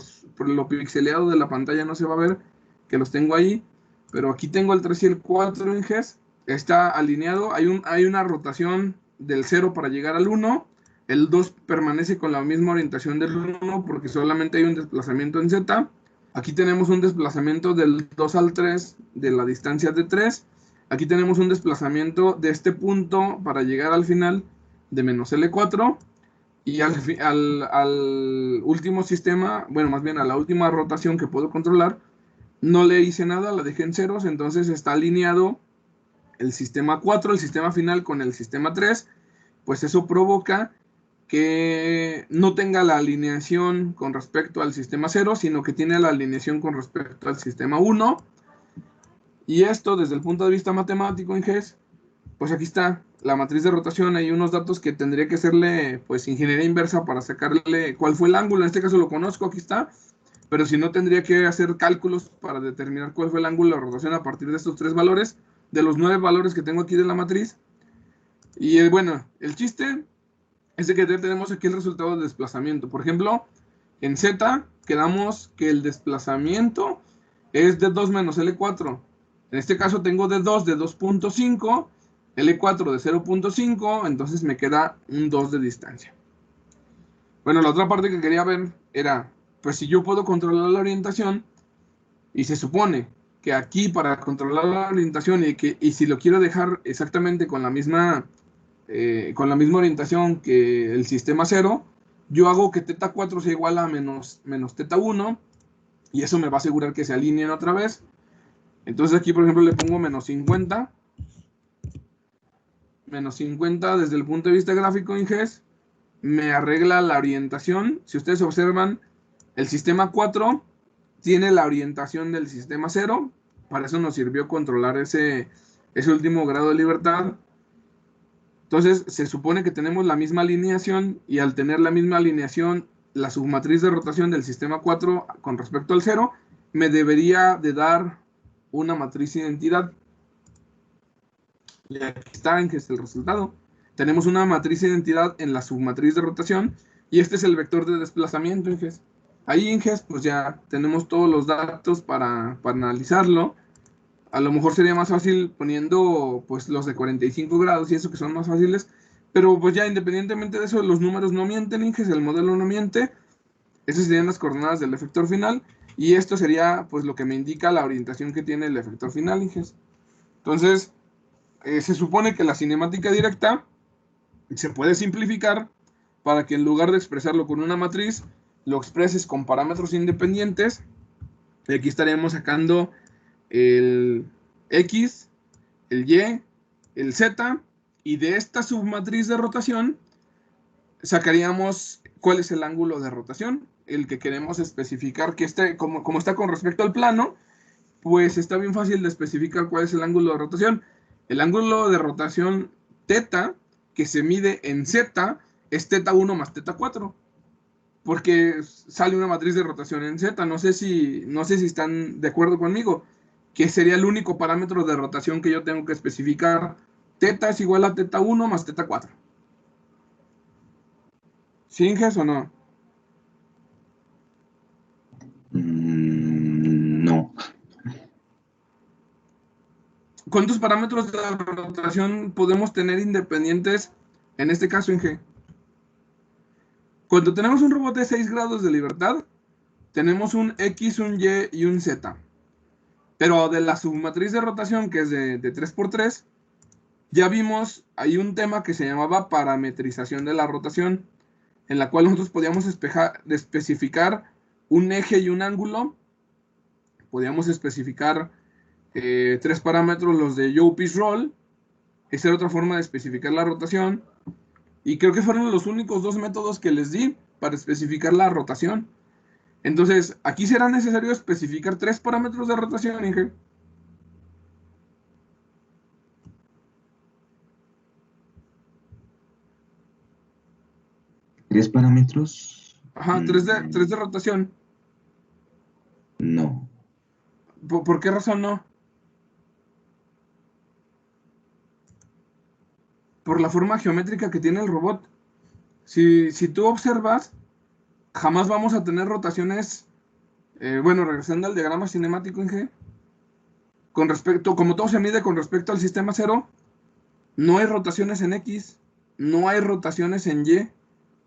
lo pixeleado de la pantalla no se va a ver que los tengo ahí. Pero aquí tengo el 3 y el 4, Inges. Está alineado. Hay una rotación del 0 para llegar al 1. El 2 permanece con la misma orientación del 1 porque solamente hay un desplazamiento en Z. Aquí tenemos un desplazamiento del 2 al 3 de la distancia de 3. Aquí tenemos un desplazamiento de este punto para llegar al final de menos L4. Y al último sistema, bueno, más bien a la última rotación que puedo controlar, no le hice nada, la dejé en ceros, entonces está alineado el sistema 4, el sistema final con el sistema 3, pues eso provoca que no tenga la alineación con respecto al sistema 0, sino que tiene la alineación con respecto al sistema 1. Y esto, desde el punto de vista matemático, Inges, pues aquí está la matriz de rotación. Hay unos datos que tendría que hacerle, pues, ingeniería inversa para sacarle cuál fue el ángulo. En este caso lo conozco, aquí está. Pero si no, tendría que hacer cálculos para determinar cuál fue el ángulo de rotación a partir de estos 3 valores, de los 9 valores que tengo aquí de la matriz. Y bueno, el chiste es que ya tenemos aquí el resultado del desplazamiento. Por ejemplo, en Z quedamos que el desplazamiento es de 2 menos L4. En este caso tengo de 2 de 2.5, L4 de 0.5, entonces me queda un 2 de distancia. Bueno, la otra parte que quería ver era, pues si yo puedo controlar la orientación, y se supone que aquí para controlar la orientación y si lo quiero dejar exactamente con la misma orientación que el sistema 0, yo hago que θ4 sea igual a menos θ1, y eso me va a asegurar que se alineen otra vez. Entonces aquí, por ejemplo, le pongo menos 50. Menos 50 desde el punto de vista gráfico, Inges, me arregla la orientación. Si ustedes observan, el sistema 4 tiene la orientación del sistema 0. Para eso nos sirvió controlar ese último grado de libertad. Entonces, se supone que tenemos la misma alineación, y al tener la misma alineación, la submatriz de rotación del sistema 4 con respecto al 0, me debería de dar una matriz identidad. Y aquí está, en que es el resultado. Tenemos una matriz identidad en la submatriz de rotación, y este es el vector de desplazamiento, Inges. Ahí, Inges, pues ya tenemos todos los datos para analizarlo. A lo mejor sería más fácil poniendo pues los de 45 grados y eso, que son más fáciles, pero pues ya independientemente de eso, los números no mienten, Inges, el modelo no miente. Esas serían las coordenadas del efector final, y esto sería pues lo que me indica la orientación que tiene el efector final, Inges. Entonces, se supone que la cinemática directa se puede simplificar para que en lugar de expresarlo con una matriz, lo expreses con parámetros independientes. Y aquí estaríamos sacando el X, el Y, el Z, y de esta submatriz de rotación sacaríamos cuál es el ángulo de rotación, el que queremos especificar, que como está con respecto al plano, pues está bien fácil de especificar cuál es el ángulo de rotación. El ángulo de rotación θ, que se mide en Z, es θ1 más θ4, porque sale una matriz de rotación en Z. No sé si están de acuerdo conmigo, que sería el único parámetro de rotación que yo tengo que especificar teta es igual a teta 1 más teta 4. ¿Sí, Inges, o no? No. ¿Cuántos parámetros de rotación podemos tener independientes en este caso, Inge? Cuando tenemos un robot de 6 grados de libertad, tenemos un X, un Y y un Z. Pero de la submatriz de rotación, que es de 3×3, ya vimos, hay un tema que se llamaba parametrización de la rotación, en la cual nosotros podíamos especificar un eje y un ángulo. Podíamos especificar 3 parámetros, los de yaw, pitch, roll. Esa era otra forma de especificar la rotación. Y creo que fueron los únicos 2 métodos que les di para especificar la rotación. Entonces, aquí será necesario especificar 3 parámetros de rotación, Inge. ¿3 parámetros? Ajá, 3 de rotación. No. ¿Por qué razón no? Por la forma geométrica que tiene el robot. Si tú observas, jamás vamos a tener rotaciones. Bueno, regresando al diagrama cinemático, Inge. Con respecto, como todo se mide con respecto al sistema 0, no hay rotaciones en X, no hay rotaciones en Y.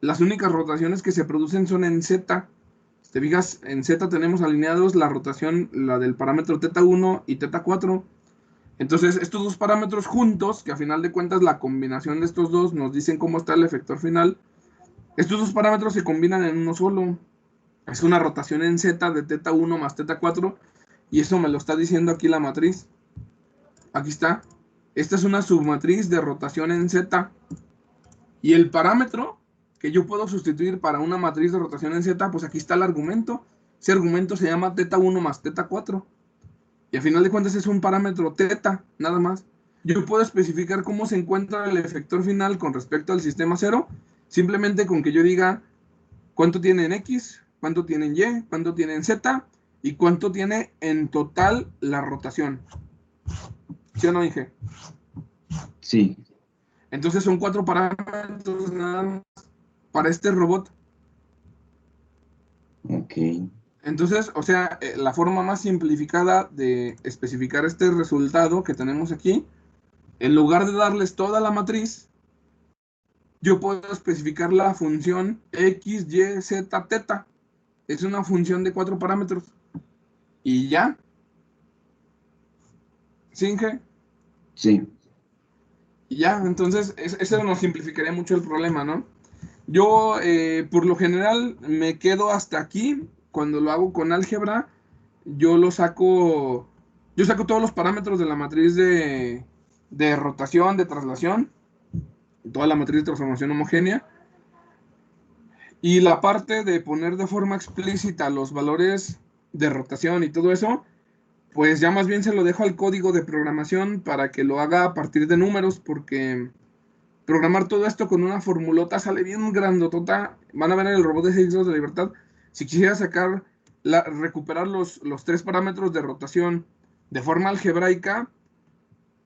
Las únicas rotaciones que se producen son en Z. Si te fijas, en Z tenemos alineados la rotación, la del parámetro teta 1 y teta 4. Entonces, estos dos parámetros juntos, que a final de cuentas la combinación de estos dos nos dicen cómo está el efector final, estos dos parámetros se combinan en uno solo. Es una rotación en Z de teta 1 más teta 4, y eso me lo está diciendo aquí la matriz. Aquí está. Esta es una submatriz de rotación en Z. Y el parámetro que yo puedo sustituir para una matriz de rotación en Z, pues aquí está el argumento. Ese argumento se llama teta 1 más teta 4. Y a final de cuentas es un parámetro teta, nada más. Yo puedo especificar cómo se encuentra el efector final con respecto al sistema 0, simplemente con que yo diga cuánto tiene en X, cuánto tiene en Y, cuánto tiene en Z, y cuánto tiene en total la rotación. ¿Sí o no, Inge? Sí. Entonces son 4 parámetros nada más para este robot. Ok. Entonces, o sea, la forma más simplificada de especificar este resultado que tenemos aquí, en lugar de darles toda la matriz, yo puedo especificar la función X, Y, Z, teta. Es una función de 4 parámetros. Y ya. ¿Sí, Inge? Sí. Y ya, entonces, eso nos simplificaría mucho el problema, ¿no? Yo, por lo general, me quedo hasta aquí. Cuando lo hago con álgebra, yo saco todos los parámetros de la matriz de rotación, de traslación, toda la matriz de transformación homogénea. Y la parte de poner de forma explícita los valores de rotación y todo eso, pues ya más bien se lo dejo al código de programación para que lo haga a partir de números, porque programar todo esto con una formulota sale bien grandotota. Van a ver en el robot de 6 grados de libertad. Si quisiera recuperar los 3 parámetros de rotación de forma algebraica,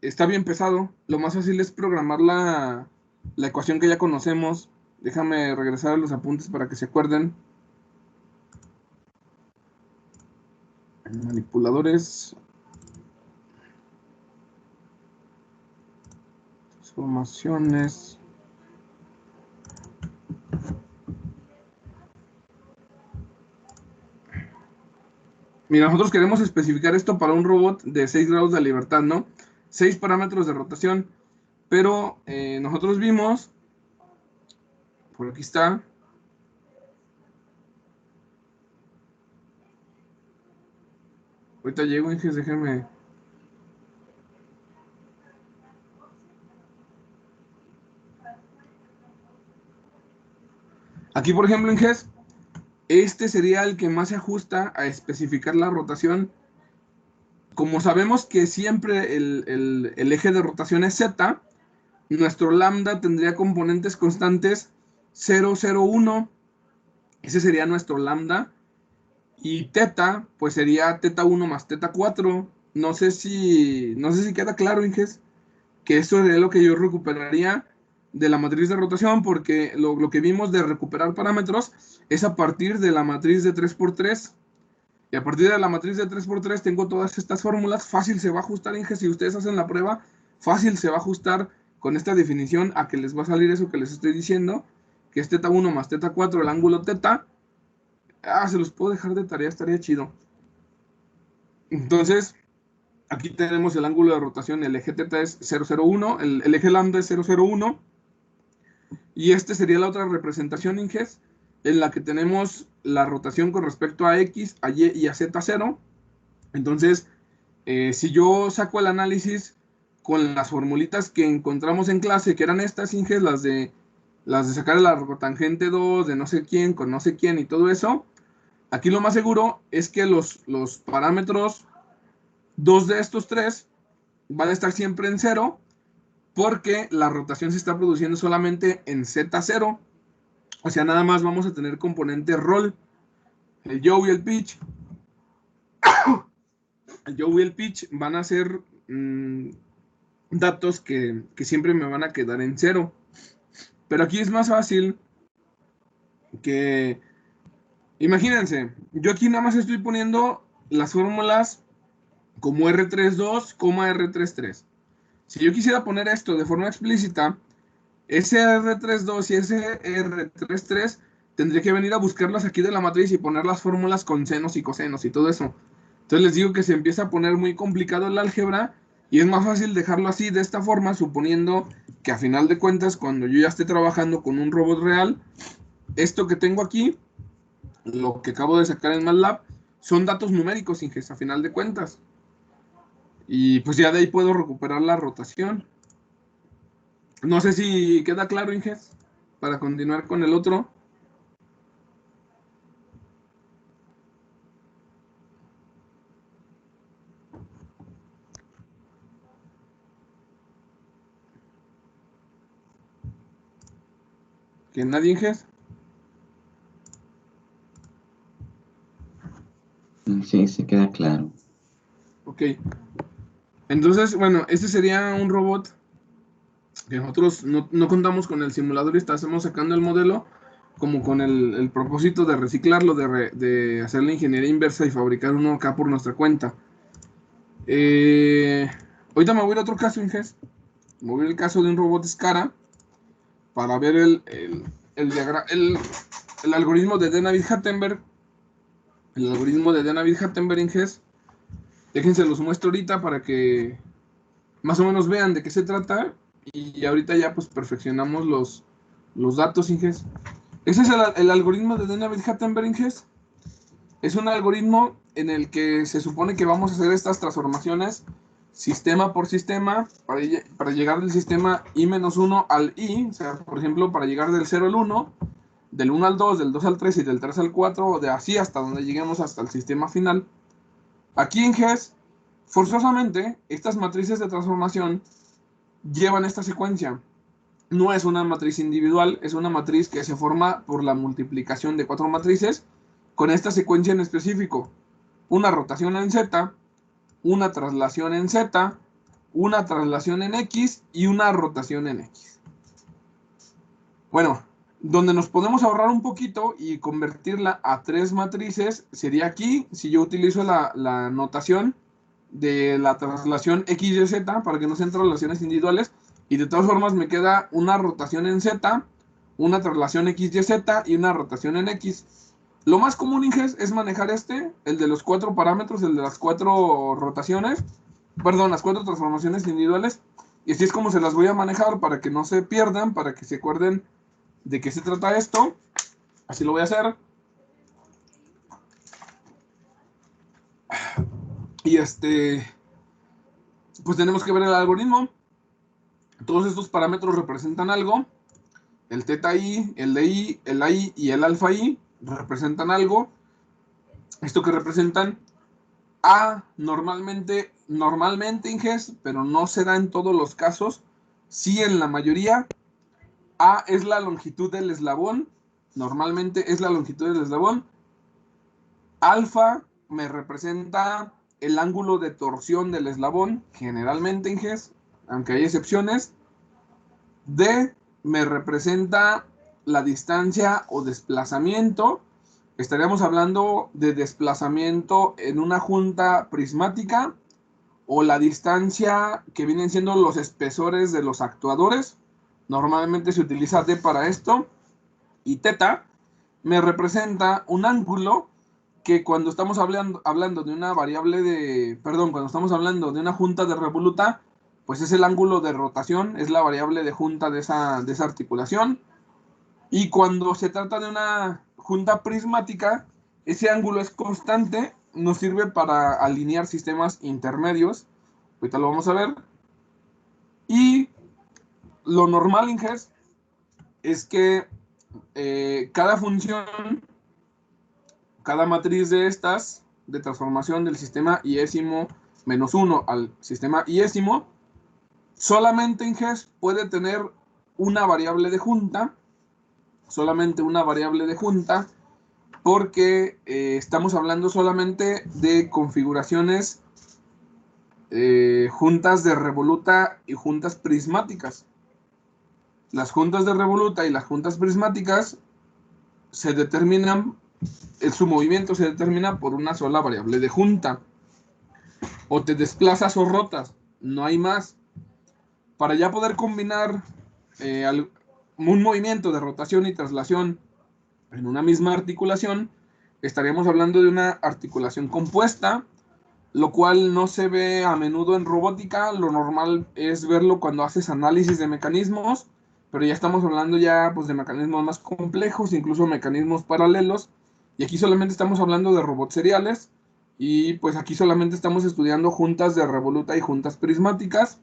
está bien pesado. Lo más fácil es programar la ecuación que ya conocemos. Déjame regresar a los apuntes para que se acuerden. Manipuladores. Transformaciones. Mira, nosotros queremos especificar esto para un robot de 6 grados de libertad, ¿no? 6 parámetros de rotación. Pero nosotros vimos, por aquí está, ahorita llego, Inges, déjenme. Aquí, por ejemplo, Inges, este sería el que más se ajusta a especificar la rotación. Como sabemos que siempre el eje de rotación es Z, nuestro lambda tendría componentes constantes 0, 0, 1. Ese sería nuestro lambda. Y teta, pues sería teta 1 más teta 4. No sé si queda claro, Inges. que esto es lo que yo recuperaría de la matriz de rotación, porque lo que vimos de recuperar parámetros es a partir de la matriz de 3×3. Y a partir de la matriz de 3×3 tengo todas estas fórmulas. Fácil se va a ajustar, Inge, si ustedes hacen la prueba, fácil se va a ajustar con esta definición a que les va a salir eso que les estoy diciendo, que es θ1 más θ4, el ángulo θ. Se los puedo dejar de tarea, estaría chido. Entonces, aquí tenemos el ángulo de rotación, el eje θ es 0,01, el eje lambda es 0,01, y este sería la otra representación, Inges, en la que tenemos la rotación con respecto a X, a Y y a Z0. Entonces, si yo saco el análisis con las formulitas que encontramos en clase, que eran estas, Inges, las de sacar la rotangente 2, de no sé quién, con no sé quién y todo eso, aquí lo más seguro es que los parámetros 2 de estos 3 van a estar siempre en 0, porque la rotación se está produciendo solamente en Z0. O sea, nada más vamos a tener componente roll. El yaw y el pitch. El yaw y el pitch van a ser datos que siempre me van a quedar en 0. Pero aquí es más fácil que... Imagínense, yo aquí nada más estoy poniendo las fórmulas como R32, R33. Si yo quisiera poner esto de forma explícita, ese R32 y ese R33 tendría que venir a buscarlas aquí de la matriz y poner las fórmulas con senos y cosenos y todo eso. Entonces les digo que se empieza a poner muy complicado el álgebra y es más fácil dejarlo así, de esta forma, suponiendo que a final de cuentas, cuando yo ya esté trabajando con un robot real, esto que tengo aquí, lo que acabo de sacar en MATLAB, son datos numéricos, Inges, a final de cuentas. Y pues ya de ahí puedo recuperar la rotación. No sé si queda claro, Inges, para continuar con el otro. ¿Que nadie, Inges? Sí, se queda claro. Ok. Entonces, bueno, este sería un robot que nosotros no contamos con el simulador y estamos sacando el modelo como con el propósito de reciclarlo, de hacer la ingeniería inversa y fabricar uno acá por nuestra cuenta. Ahorita me voy a ir a otro caso, Inges. Me voy a ir al caso de un robot SCARA para ver el algoritmo de Denavid-Hattenberg. El algoritmo de Denavid-Hattenberg, Inges. Déjense los muestro ahorita para que más o menos vean de qué se trata. Y ahorita ya pues perfeccionamos los datos, Inges. Ese es el algoritmo de Denavid-Hattenberg, Inges. Es un algoritmo en el que se supone que vamos a hacer estas transformaciones sistema por sistema para llegar del sistema i-1 al i. O sea, por ejemplo, para llegar del 0 al 1, del 1 al 2, del 2 al 3 y del 3 al 4, o de así hasta donde lleguemos hasta el sistema final. Aquí en GES, forzosamente, estas matrices de transformación llevan esta secuencia. No es una matriz individual, es una matriz que se forma por la multiplicación de 4 matrices con esta secuencia en específico. Una rotación en Z, una traslación en Z, una traslación en X y una rotación en X. Bueno, donde nos podemos ahorrar un poquito y convertirla a 3 matrices sería aquí, si yo utilizo la notación de la traslación X y Z para que no sean traslaciones individuales, y de todas formas me queda una rotación en Z, una traslación X y Z y una rotación en X. Lo más común, Inges, es manejar el de los 4 parámetros, el de las 4 rotaciones, perdón, las 4 transformaciones individuales, y así es como se las voy a manejar para que no se pierdan, para que se acuerden de qué se trata esto. Así lo voy a hacer. Y pues tenemos que ver el algoritmo. Todos estos parámetros representan algo. El θi, el di, el ai y el alfa i representan algo. Esto que representan A normalmente, Inges, pero no se da en todos los casos. Sí, en la mayoría. A es la longitud del eslabón. Normalmente es la longitud del eslabón. Alfa me representa el ángulo de torsión del eslabón. Generalmente, Inges, aunque hay excepciones. D me representa la distancia o desplazamiento. Estaríamos hablando de desplazamiento en una junta prismática o la distancia que vienen siendo los espesores de los actuadores. Normalmente se utiliza D para esto. Y teta me representa un ángulo que cuando estamos hablando de una variable de, perdón, cuando estamos hablando de una junta de revoluta, pues es el ángulo de rotación, es la variable de junta de esa articulación. Y cuando se trata de una junta prismática, ese ángulo es constante, nos sirve para alinear sistemas intermedios. Ahorita lo vamos a ver. Y lo normal, Inges, es que cada función, cada matriz de estas, de transformación del sistema iésimo menos 1 al sistema iésimo, solamente Inges puede tener una variable de junta, solamente una variable de junta, porque estamos hablando solamente de configuraciones juntas de revoluta y juntas prismáticas. Las juntas de revoluta y las juntas prismáticas se determinan, su movimiento se determina por una sola variable de junta. O te desplazas o rotas, no hay más. Para ya poder combinar un movimiento de rotación y traslación en una misma articulación, estaríamos hablando de una articulación compuesta, lo cual no se ve a menudo en robótica. Lo normal es verlo cuando haces análisis de mecanismos, pero ya estamos hablando ya pues, de mecanismos más complejos, incluso mecanismos paralelos, y aquí solamente estamos hablando de robots seriales, y pues aquí solamente estamos estudiando juntas de revoluta y juntas prismáticas.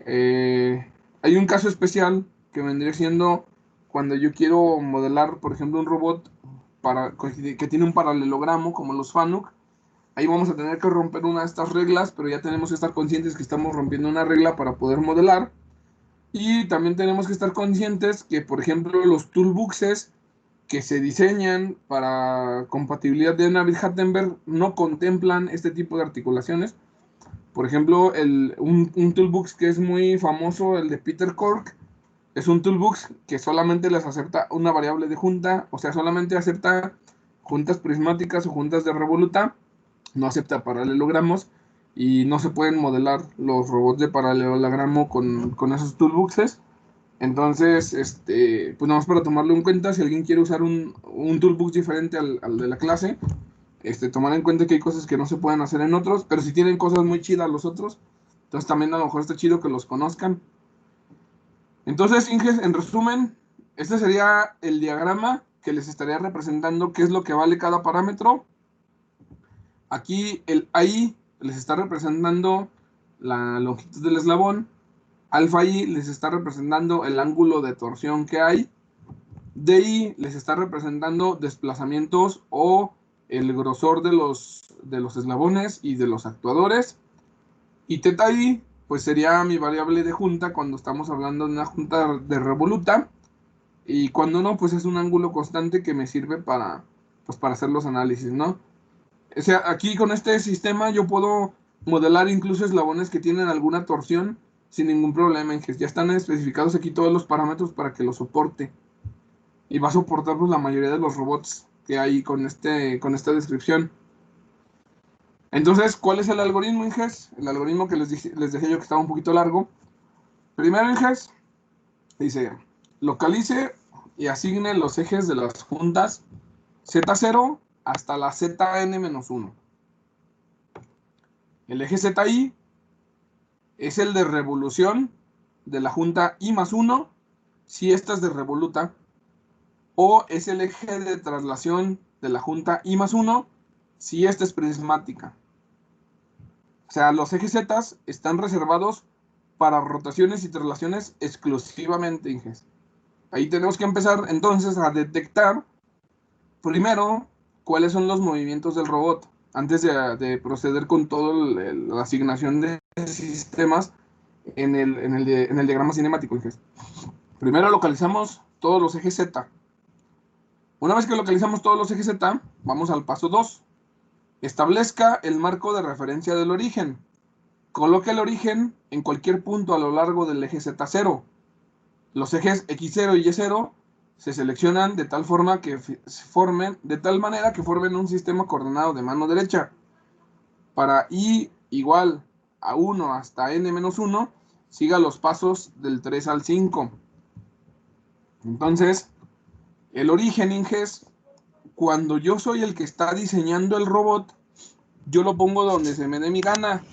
Hay un caso especial que vendría siendo cuando yo quiero modelar, por ejemplo, un robot que tiene un paralelogramo, como los FANUC. Ahí vamos a tener que romper una de estas reglas, pero ya tenemos que estar conscientes que estamos rompiendo una regla para poder modelar. Y también tenemos que estar conscientes que, por ejemplo, los toolboxes que se diseñan para compatibilidad de Navier-Hattenberg no contemplan este tipo de articulaciones. Por ejemplo, un toolbox que es muy famoso, el de Peter Cork, es un toolbox que solamente les acepta una variable de junta, o sea, solamente acepta juntas prismáticas o juntas de revoluta, no acepta paralelogramos, y no se pueden modelar los robots de paralelogramo con esos toolboxes. Entonces, pues nada más para tomarlo en cuenta, si alguien quiere usar un toolbox diferente al de la clase, tomar en cuenta que hay cosas que no se pueden hacer en otros, pero si tienen cosas muy chidas los otros, entonces también a lo mejor está chido que los conozcan. Entonces, Inges, en resumen, este sería el diagrama que les estaría representando qué es lo que vale cada parámetro. Aquí el AI les está representando la longitud del eslabón. Alfa I les está representando el ángulo de torsión que hay. DI les está representando desplazamientos o el grosor de los eslabones y de los actuadores. Y teta I pues sería mi variable de junta cuando estamos hablando de una junta de revoluta. Y cuando no, pues es un ángulo constante que me sirve para hacer los análisis, ¿no? O sea, aquí con este sistema yo puedo modelar incluso eslabones que tienen alguna torsión sin ningún problema. Ya están especificados aquí todos los parámetros para que lo soporte. Y va a soportar pues, la mayoría de los robots que hay con esta descripción. Entonces, ¿cuál es el algoritmo, Inges? El algoritmo que les dejé yo que estaba un poquito largo. Primero, Inges, dice, localice y asigne los ejes de las juntas Z0 hasta la ZN-1. El eje ZI es el de revolución de la junta I+1, si esta es de revoluta, o es el eje de traslación de la junta I+1, si esta es prismática. O sea, los ejes Z están reservados para rotaciones y traslaciones exclusivamente, Inges. Ahí tenemos que empezar entonces a detectar primero cuáles son los movimientos del robot antes de proceder con toda la asignación de sistemas en el diagrama cinemático, Inges. Primero localizamos todos los ejes Z. Una vez que localizamos todos los ejes Z, vamos al paso 2. Establezca el marco de referencia del origen. Coloca el origen en cualquier punto a lo largo del eje Z0. Los ejes X0 y Y0 se seleccionan de tal forma que de tal manera que formen un sistema coordenado de mano derecha. Para I igual a 1 hasta n-1, siga los pasos del 3 al 5. Entonces, el origen, Inges, cuando yo soy el que está diseñando el robot, yo lo pongo donde se me dé mi gana.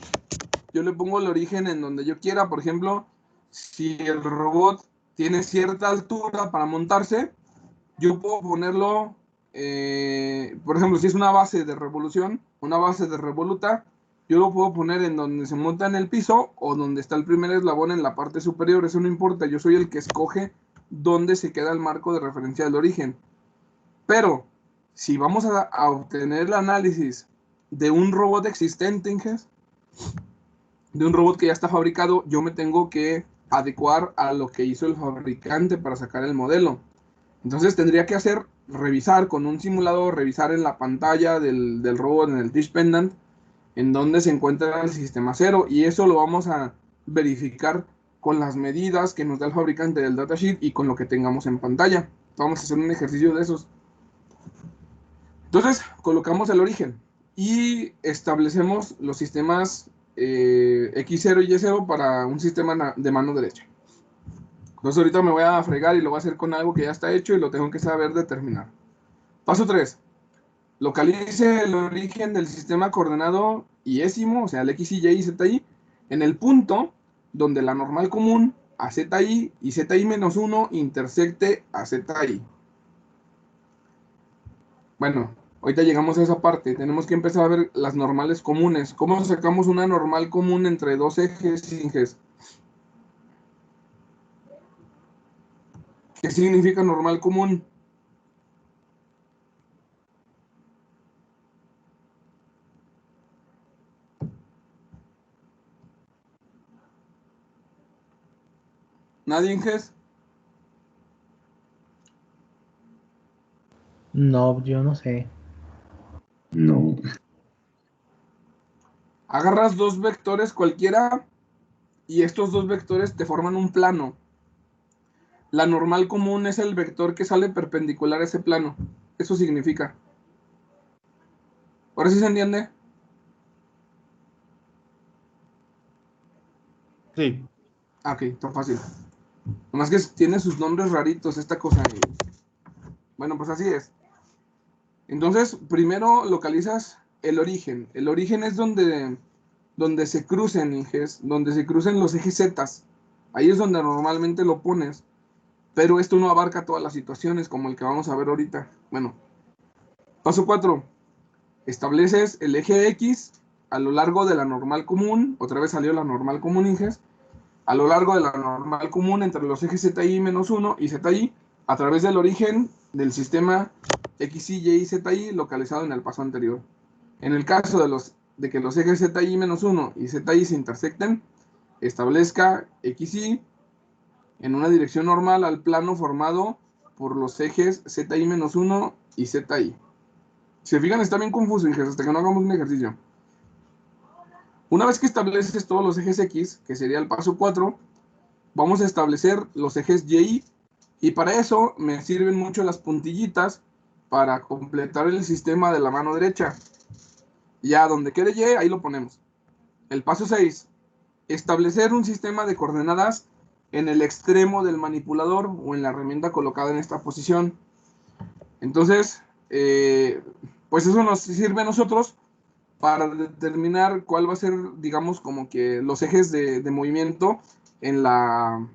Yo le pongo el origen en donde yo quiera. Por ejemplo, si el robot tiene cierta altura para montarse, yo puedo ponerlo, por ejemplo, si es una base de revolución, una base de revoluta, yo lo puedo poner en donde se monta en el piso o donde está el primer eslabón en la parte superior. Eso no importa, yo soy el que escoge dónde se queda el marco de referencia del origen. Pero si vamos a obtener el análisis de un robot existente, Inges, de un robot que ya está fabricado, yo me tengo que adecuar a lo que hizo el fabricante para sacar el modelo. Entonces tendría que revisar con un simulador, revisar en la pantalla del robot, en el Teach Pendant, en donde se encuentra el sistema 0, y eso lo vamos a verificar con las medidas que nos da el fabricante del datasheet y con lo que tengamos en pantalla. Vamos a hacer un ejercicio de esos. Entonces colocamos el origen y establecemos los sistemas X0 y Y0 para un sistema de mano derecha. Entonces ahorita me voy a fregar y lo voy a hacer con algo que ya está hecho y lo tengo que saber determinar. Paso 3. Localice el origen del sistema coordenado iésimo, o sea, el X, Y, ZI, en el punto donde la normal común a ZI y ZI-1 intersecte a ZI. Bueno, ahorita llegamos a esa parte. Tenemos que empezar a ver las normales comunes. ¿Cómo sacamos una normal común entre dos ejes, Inges? ¿Qué significa normal común? ¿Nadie, Inges? No, yo no sé. No. Agarras dos vectores cualquiera y estos dos vectores te forman un plano. La normal común es el vector que sale perpendicular a ese plano. Eso significa. ¿Ahora sí se entiende? Sí. Ah, ok, está fácil. Nomás que tiene sus nombres raritos esta cosa. Bueno, pues así es. Entonces, primero localizas el origen. El origen es donde se crucen ejes, donde se crucen los ejes Z. Ahí es donde normalmente lo pones. Pero esto no abarca todas las situaciones como el que vamos a ver ahorita. Bueno, paso 4. Estableces el eje X a lo largo de la normal común. Otra vez salió la normal común, Inges. A lo largo de la normal común entre los ejes ZI-1 y ZI, a través del origen del sistema XY y ZI localizado en el paso anterior. En el caso de que los ejes ZI-1 y ZI se intersecten, establezca XY en una dirección normal al plano formado por los ejes ZI-1 y ZI. Si se fijan, está bien confuso, hasta que no hagamos un ejercicio. Una vez que estableces todos los ejes X, que sería el paso 4, vamos a establecer los ejes Y, y para eso me sirven mucho las puntillitas para completar el sistema de la mano derecha. Ya donde quede Y, ahí lo ponemos. El paso 6, establecer un sistema de coordenadas en el extremo del manipulador o en la herramienta colocada en esta posición. Entonces, pues eso nos sirve a nosotros para determinar cuál va a ser, digamos, como que los ejes de movimiento en la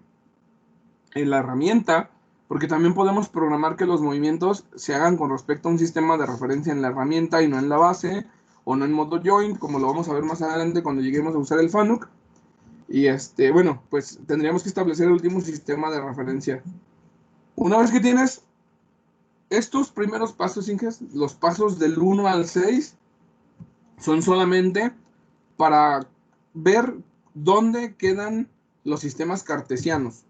herramienta, porque también podemos programar que los movimientos se hagan con respecto a un sistema de referencia en la herramienta y no en la base, o no en modo joint, como lo vamos a ver más adelante cuando lleguemos a usar el FANUC. Y bueno, pues tendríamos que establecer el último sistema de referencia. Una vez que tienes estos primeros pasos, Inges, los pasos del 1 al 6, son solamente para ver dónde quedan los sistemas cartesianos.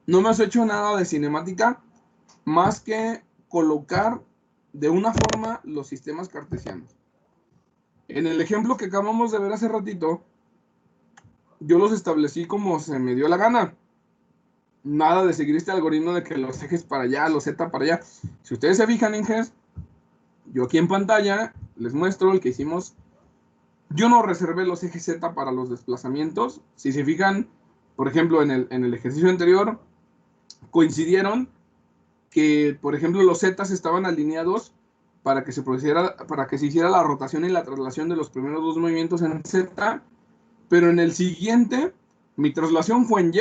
No me has hecho nada de cinemática más que colocar de una forma los sistemas cartesianos. En el ejemplo que acabamos de ver hace ratito, yo los establecí como se me dio la gana. Nada de seguir este algoritmo de que los ejes para allá, los Z para allá. Si ustedes se fijan, Inges, yo aquí en pantalla les muestro el que hicimos. Yo no reservé los ejes Z para los desplazamientos. Si se fijan, por ejemplo, en el ejercicio anterior, coincidieron que, por ejemplo, los Z estaban alineados para que se hiciera la rotación y la traslación de los primeros dos movimientos en Z, pero en el siguiente, mi traslación fue en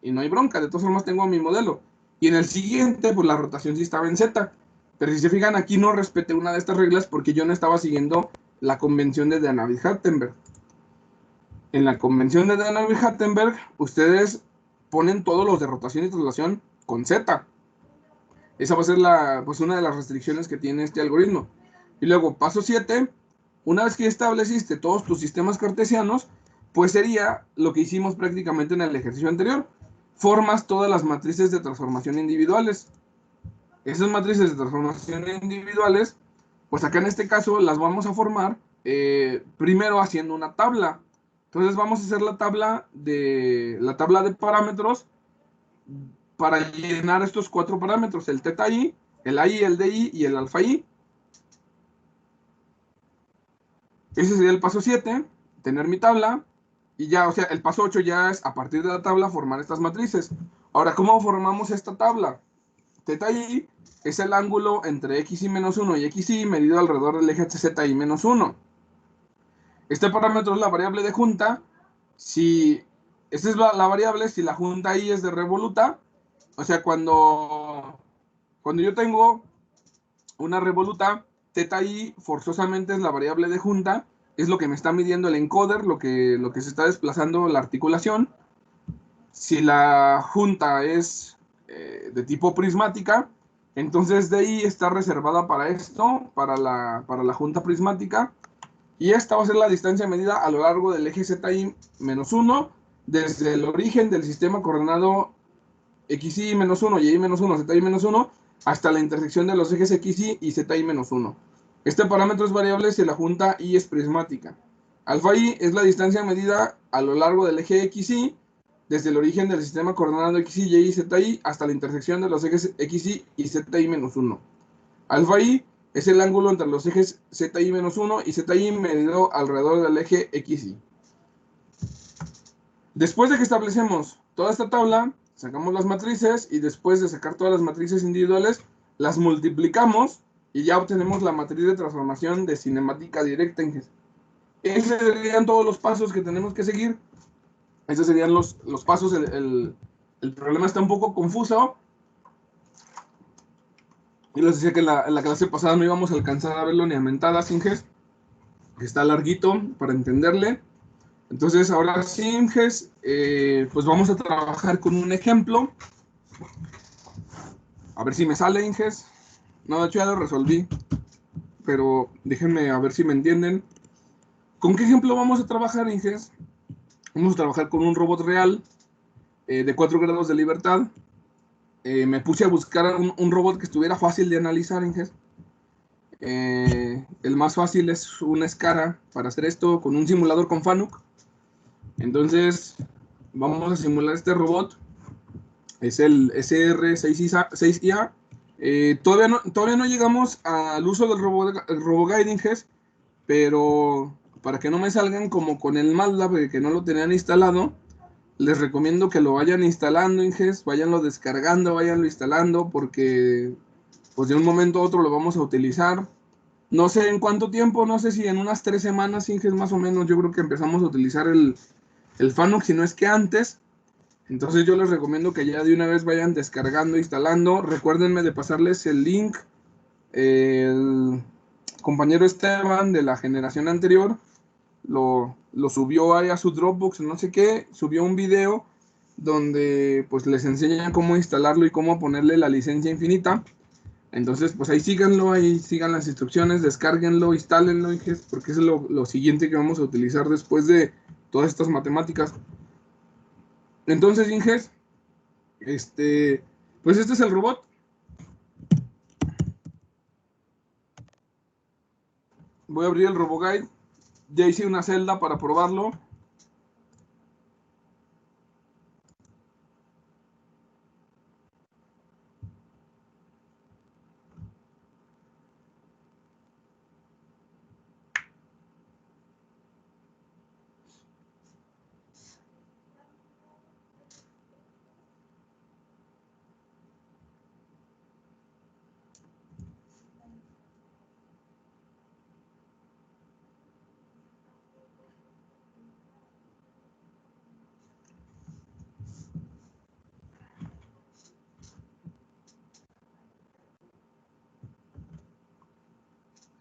Y no hay bronca, de todas formas tengo mi modelo. Y en el siguiente, pues la rotación sí estaba en Z. Pero si se fijan, aquí no respeté una de estas reglas porque yo no estaba siguiendo la convención de Danavid-Hattenberg. En la convención de Danavid-Hattenberg, ustedes ponen todos los de rotación y traslación con Z. Esa va a ser pues una de las restricciones que tiene este algoritmo. Y luego, paso 7, una vez que estableciste todos tus sistemas cartesianos, pues sería lo que hicimos prácticamente en el ejercicio anterior. Formas todas las matrices de transformación individuales. Esas matrices de transformación individuales, pues acá en este caso las vamos a formar primero haciendo una tabla. Entonces vamos a hacer la tabla de parámetros para llenar estos 4 parámetros, el θi, el ai, el di y el alfa i. Ese sería el paso 7, tener mi tabla. Y ya, o sea, el paso 8 ya es a partir de la tabla formar estas matrices. Ahora, ¿cómo formamos esta tabla? θi es el ángulo entre xi menos 1 y xi medido alrededor del eje zi menos 1. Este parámetro es la variable de junta. Esta es la variable si la junta i es de revoluta. O sea, cuando yo tengo una revoluta, θi forzosamente es la variable de junta. Es lo que me está midiendo el encoder, lo que se está desplazando la articulación. Si la junta es de tipo prismática, entonces di está reservada para esto, para la junta prismática. Y esta va a ser la distancia medida a lo largo del eje zi menos 1, desde el origen del sistema coordenado xi menos 1, y menos 1, zi menos 1, hasta la intersección de los ejes xi y zi menos 1. Este parámetro es variable si la junta i es prismática. Alfa i es la distancia medida a lo largo del eje xi, desde el origen del sistema coordenado xi, y, zi, hasta la intersección de los ejes xi y zi menos 1. Alfa i es el ángulo entre los ejes zi menos 1 y zi medido alrededor del eje xi. Después de que establecemos toda esta tabla, sacamos las matrices y después de sacar todas las matrices individuales, las multiplicamos y ya obtenemos la matriz de transformación de cinemática directa. Esos serían todos los pasos que tenemos que seguir. Esos serían los pasos. El problema está un poco confuso. Y les decía que en la clase pasada no íbamos a alcanzar a verlo ni a mentadas, Inges. Que está larguito para entenderle. Entonces, ahora sí, Inges, pues vamos a trabajar con un ejemplo. A ver si me sale, Inges. No, de hecho ya lo resolví. Pero déjenme a ver si me entienden. ¿Con qué ejemplo vamos a trabajar, Inges? Vamos a trabajar con un robot real de 4 grados de libertad. Me puse a buscar un robot que estuviera fácil de analizar, Inges. El más fácil es una Escara para hacer esto con un simulador con Fanuc. Entonces, vamos a simular este robot. Es el SR6IA. Todavía no llegamos al uso del RoboGuide, Inges, pero para que no me salgan como con el MATLAB, que no lo tenían instalado, les recomiendo que lo vayan instalando, Inges, vayanlo descargando, vayanlo instalando, porque pues de un momento a otro lo vamos a utilizar. No sé en cuánto tiempo, no sé si en unas 3 semanas, Inges, más o menos, yo creo que empezamos a utilizar el Fanuc, si no es que antes. Entonces yo les recomiendo que ya de una vez vayan descargando, instalando. Recuérdenme de pasarles el link. El compañero Esteban de la generación anterior lo subió ahí a su Dropbox, no sé qué, subió un video donde pues les enseñan cómo instalarlo y cómo ponerle la licencia infinita. Entonces pues ahí síganlo, ahí sigan las instrucciones, descárguenlo, instálenlo, porque es lo siguiente que vamos a utilizar después de todas estas matemáticas. Entonces, Inges, pues este es el robot. Voy a abrir el RoboGuide. Ya hice una celda para probarlo.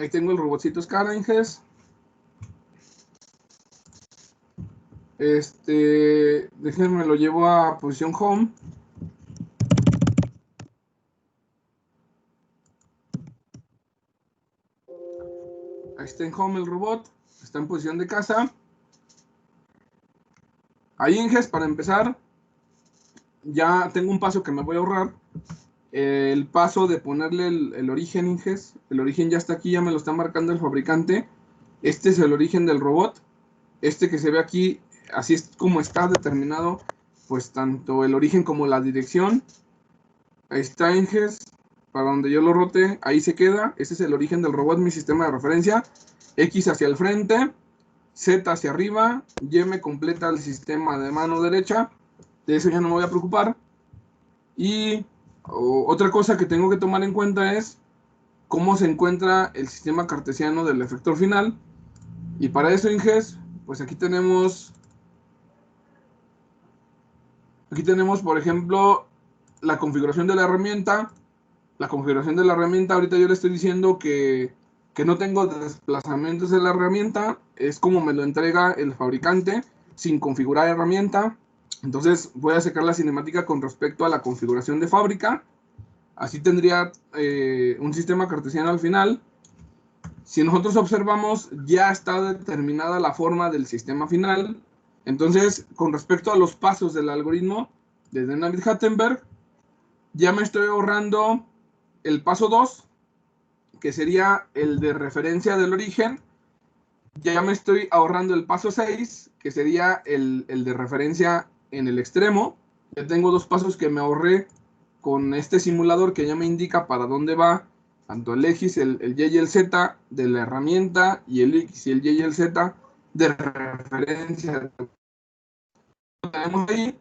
Ahí tengo el robotcito Scala, Inges. Déjenme lo llevo a posición home. Ahí está en home el robot. Está en posición de casa. Ahí, Inges, para empezar, ya tengo un paso que me voy a ahorrar. El paso de ponerle el origen, Inges. El origen ya está aquí, ya me lo está marcando el fabricante. Este es el origen del robot. Este que se ve aquí, así es como está determinado, pues tanto el origen como la dirección. Ahí está, Inges, para donde yo lo rote, ahí se queda. Ese es el origen del robot, mi sistema de referencia. X hacia el frente, Z hacia arriba, Y me completa el sistema de mano derecha. De eso ya no me voy a preocupar. Y otra cosa que tengo que tomar en cuenta es cómo se encuentra el sistema cartesiano del efector final. Y para eso, Inges, pues aquí tenemos, por ejemplo, la configuración de la herramienta. La configuración de la herramienta, ahorita yo le estoy diciendo que no tengo desplazamientos de la herramienta. Es como me lo entrega el fabricante, sin configurar herramienta. Entonces voy a sacar la cinemática con respecto a la configuración de fábrica. Así tendría un sistema cartesiano al final. Si nosotros observamos, ya está determinada la forma del sistema final. Entonces, con respecto a los pasos del algoritmo de Navier-Hattenberg, ya me estoy ahorrando el paso 2, que sería el de referencia del origen. Ya me estoy ahorrando el paso 6, que sería el de referencia en el extremo. Ya tengo 2 pasos que me ahorré con este simulador que ya me indica para dónde va tanto el X, el Y y el Z de la herramienta, y el X y el Y y el Z de referencia. Lo tenemos ahí.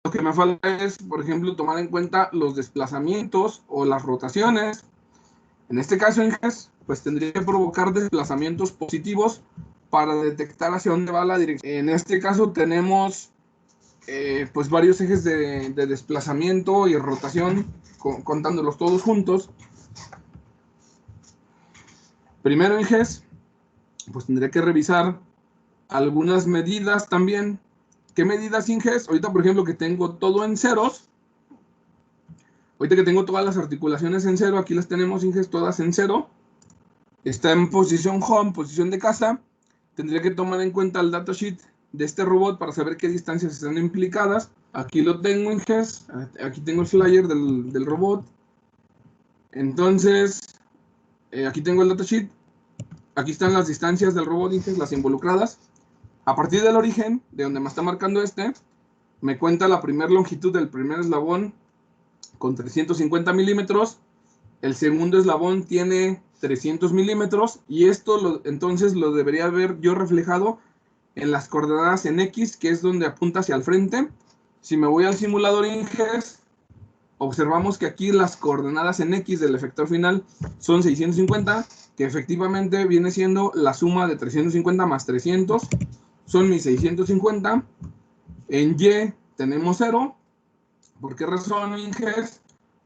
Lo que me falta es, por ejemplo, tomar en cuenta los desplazamientos o las rotaciones. En este caso, pues tendría que provocar desplazamientos positivos para detectar hacia dónde va la dirección. En este caso tenemos pues varios ejes de desplazamiento y rotación, contándolos todos juntos. Primero, Inges, pues tendría que revisar algunas medidas también. ¿Qué medidas, Inges? Ahorita, por ejemplo, que tengo todo en ceros. Ahorita que tengo todas las articulaciones en cero, aquí las tenemos, Inges, todas en cero. Está en posición home, posición de casa. Tendría que tomar en cuenta el datasheet de este robot para saber qué distancias están implicadas. Aquí lo tengo, Inges. Aquí tengo el flyer del robot. Entonces, aquí tengo el datasheet. Aquí están las distancias del robot, Inges, las involucradas. A partir del origen, de donde me está marcando me cuenta la primera longitud del primer eslabón con 350 milímetros. El segundo eslabón tiene 300 milímetros. Y esto entonces lo debería haber yo reflejado en las coordenadas en X, que es donde apunta hacia el frente. Si me voy al simulador Inges, observamos que aquí las coordenadas en X del efector final son 650, que efectivamente viene siendo la suma de 350 más 300, son mis 650. En Y tenemos 0. ¿Por qué razón, Inges?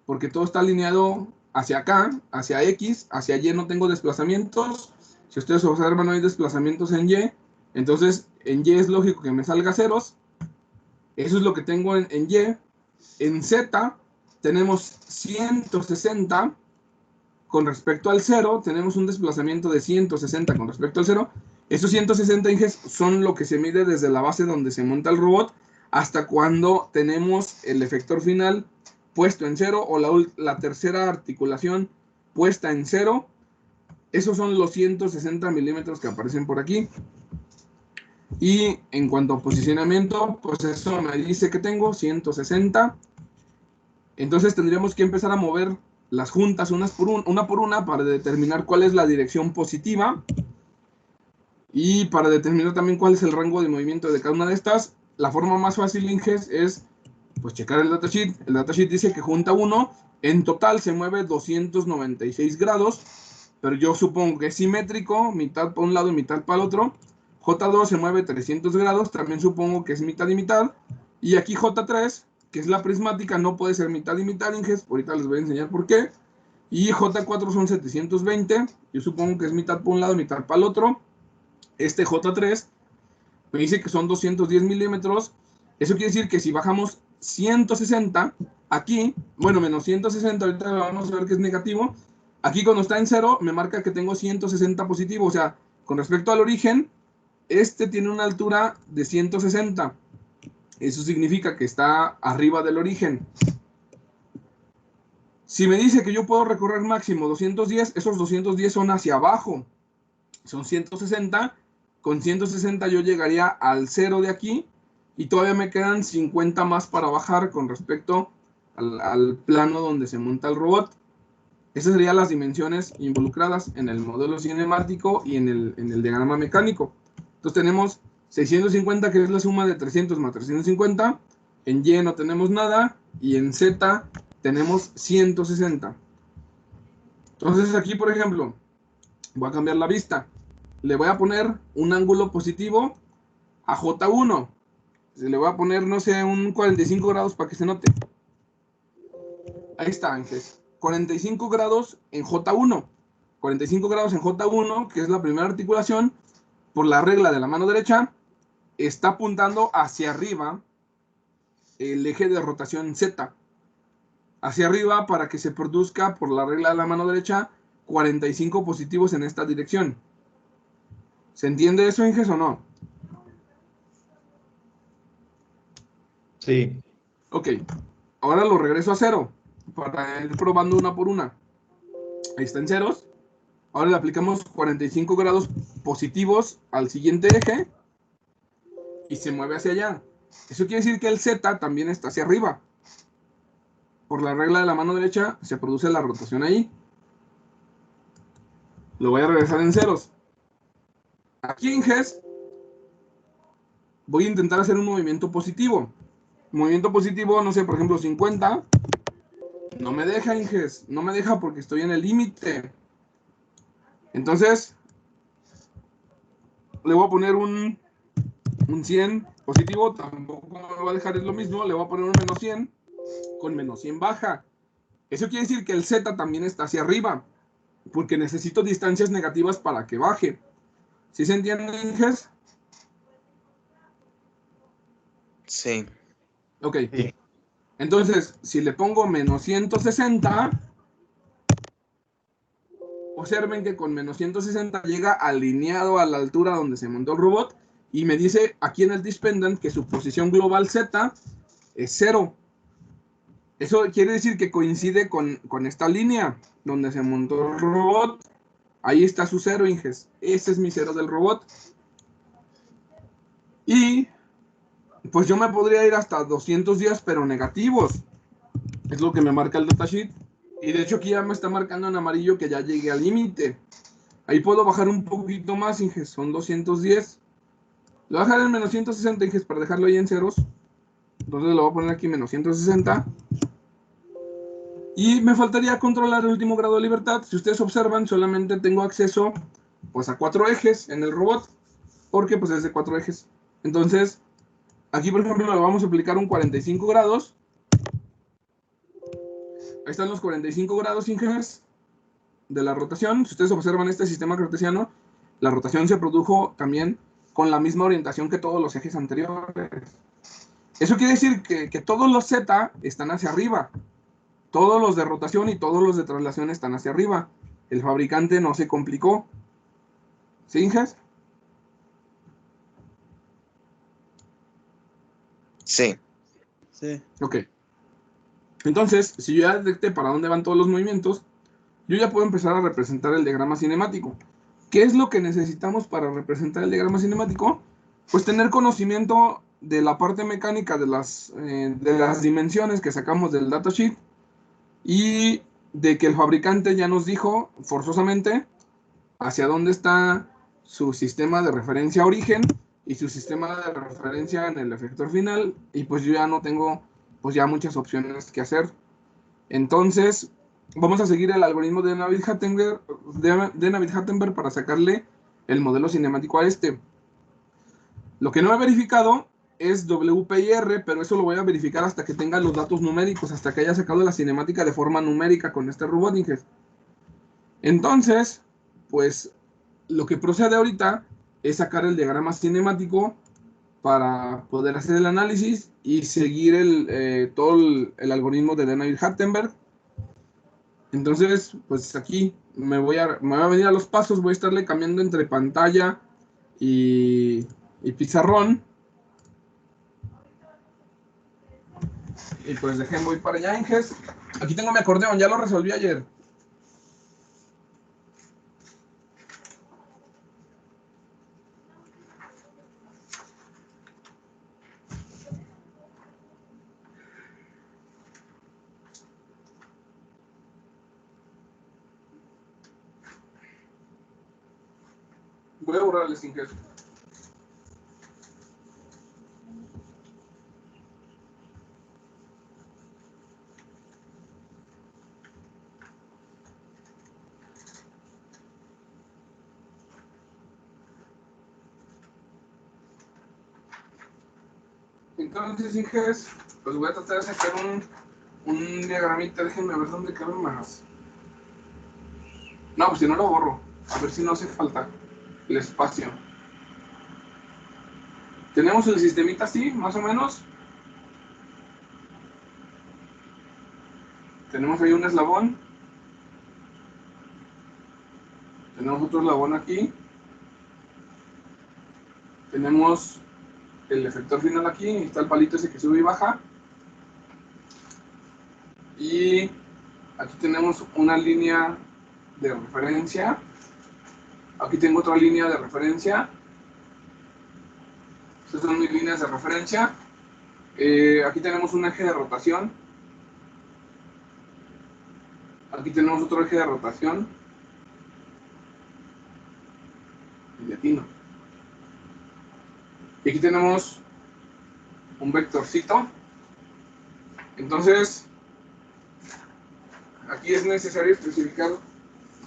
Porque todo está alineado hacia acá, hacia X, hacia Y no tengo desplazamientos. Si ustedes observan, no hay desplazamientos en Y. Entonces, en Y es lógico que me salga ceros. Eso es lo que tengo en Y. En Z tenemos 160 con respecto al 0. Tenemos un desplazamiento de 160 con respecto al 0. Esos 160 Inges son lo que se mide desde la base donde se monta el robot hasta cuando tenemos el efector final puesto en 0 o la tercera articulación puesta en 0. Esos son los 160 milímetros que aparecen por aquí. Y en cuanto a posicionamiento, pues eso me dice que tengo 160. Entonces tendríamos que empezar a mover las juntas una por una para determinar cuál es la dirección positiva. Y para determinar también cuál es el rango de movimiento de cada una de estas. La forma más fácil, Inges, es pues checar el datasheet. El datasheet dice que junta 1, en total se mueve 296 grados, pero yo supongo que es simétrico, mitad para un lado y mitad para el otro. J2 se mueve 300 grados, también supongo que es mitad y mitad. Y aquí J3, que es la prismática, no puede ser mitad y mitad, Inges. Ahorita les voy a enseñar por qué. Y J4 son 720. Yo supongo que es mitad por un lado, mitad para el otro. Este J3 me dice que son 210 milímetros. Eso quiere decir que si bajamos 160 aquí, bueno, menos 160, ahorita vamos a ver que es negativo. Aquí cuando está en 0 me marca que tengo 160 positivo. O sea, con respecto al origen, este tiene una altura de 160. Eso significa que está arriba del origen. Si me dice que yo puedo recorrer máximo 210, esos 210 son hacia abajo. Son 160. Con 160 yo llegaría al 0 de aquí. Y todavía me quedan 50 más para bajar con respecto al plano donde se monta el robot. Esas serían las dimensiones involucradas en el modelo cinemático y en el diagrama mecánico. Entonces tenemos 650, que es la suma de 300 más 350. En Y no tenemos nada. Y en Z tenemos 160. Entonces aquí, por ejemplo, voy a cambiar la vista. Le voy a poner un ángulo positivo a J1. Le voy a poner, no sé, un 45 grados para que se note. Ahí está, Ángeles. 45 grados en J1. 45 grados en J1, que es la primera articulación, por la regla de la mano derecha, está apuntando hacia arriba el eje de rotación Z. Hacia arriba para que se produzca, por la regla de la mano derecha, 45 positivos en esta dirección. ¿Se entiende eso, Ángeles, o no? Sí. Ok, ahora lo regreso a 0 para ir probando una por una. Ahí está en ceros. Ahora le aplicamos 45 grados positivos al siguiente eje y se mueve hacia allá. Eso quiere decir que el Z también está hacia arriba. Por la regla de la mano derecha se produce la rotación ahí. Lo voy a regresar en ceros. Aquí en GES voy a intentar hacer un movimiento positivo. Movimiento positivo, no sé, por ejemplo 50. No me deja, Inges. No me deja porque estoy en el límite. Entonces, le voy a poner un 100 positivo. Tampoco me va a dejar, es lo mismo. Le voy a poner un menos 100. Con menos 100 baja. Eso quiere decir que el Z también está hacia arriba. Porque necesito distancias negativas para que baje. ¿Sí se entiende, Inges? Sí. Ok. Sí. Entonces, si le pongo menos 160, observen que con menos 160 llega alineado a la altura donde se montó el robot y me dice aquí en el Dispendent que su posición global Z es 0. Eso quiere decir que coincide con esta línea donde se montó el robot. Ahí está su 0, Inges. Ese es mi 0 del robot. Y pues yo me podría ir hasta 200 días, pero negativos. Es lo que me marca el datasheet. Y de hecho aquí ya me está marcando en amarillo que ya llegué al límite. Ahí puedo bajar un poquito más, Inges. Son 210. Le voy a dejar en menos 160, Inges, para dejarlo ahí en ceros. Entonces lo voy a poner aquí menos 160. Y me faltaría controlar el último grado de libertad. Si ustedes observan, solamente tengo acceso pues a 4 ejes en el robot. Porque pues es de 4 ejes. Entonces, aquí por ejemplo le vamos a aplicar un 45 grados. Ahí están los 45 grados, Inges, de la rotación. Si ustedes observan este sistema cartesiano, la rotación se produjo también con la misma orientación que todos los ejes anteriores. Eso quiere decir que todos los Z están hacia arriba. Todos los de rotación y todos los de traslación están hacia arriba. El fabricante no se complicó. ¿Sí, Inges? Sí. Sí. Ok. Entonces, si yo ya detecté para dónde van todos los movimientos, yo ya puedo empezar a representar el diagrama cinemático. ¿Qué es lo que necesitamos para representar el diagrama cinemático? Pues tener conocimiento de la parte mecánica de las dimensiones que sacamos del datasheet y de que el fabricante ya nos dijo forzosamente hacia dónde está su sistema de referencia origen y su sistema de referencia en el efector final, y pues yo ya no tengo pues ya muchas opciones que hacer. Entonces vamos a seguir el algoritmo de Navier-Hattenberg para sacarle el modelo cinemático a este. Lo que no he verificado es WPIR, pero eso lo voy a verificar hasta que tenga los datos numéricos, hasta que haya sacado la cinemática de forma numérica con este robot, Inges. Entonces, pues lo que procede ahorita es sacar el diagrama cinemático para poder hacer el análisis y seguir todo el algoritmo de Danaher-Hartenberg. Entonces, pues aquí me voy a venir a los pasos, voy a estarle cambiando entre pantalla y pizarrón. Y pues dejen, voy para allá, Inges. Aquí tengo mi acordeón, ya lo resolví ayer. Voy a borrarles, Inges. Entonces, Inges, pues voy a tratar de sacar un diagramita. Déjenme ver dónde cabe más. No, pues si no lo borro. A ver si no hace falta el espacio. Tenemos el sistemita así, más o menos. Tenemos ahí un eslabón. Tenemos otro eslabón aquí. Tenemos el efector final aquí. Está el palito ese que sube y baja. Y aquí tenemos una línea de referencia. Aquí tengo otra línea de referencia. Estas son mis líneas de referencia. Aquí tenemos un eje de rotación. Aquí tenemos otro eje de rotación. Y latino. Y aquí tenemos un vectorcito. Entonces, aquí es necesario especificar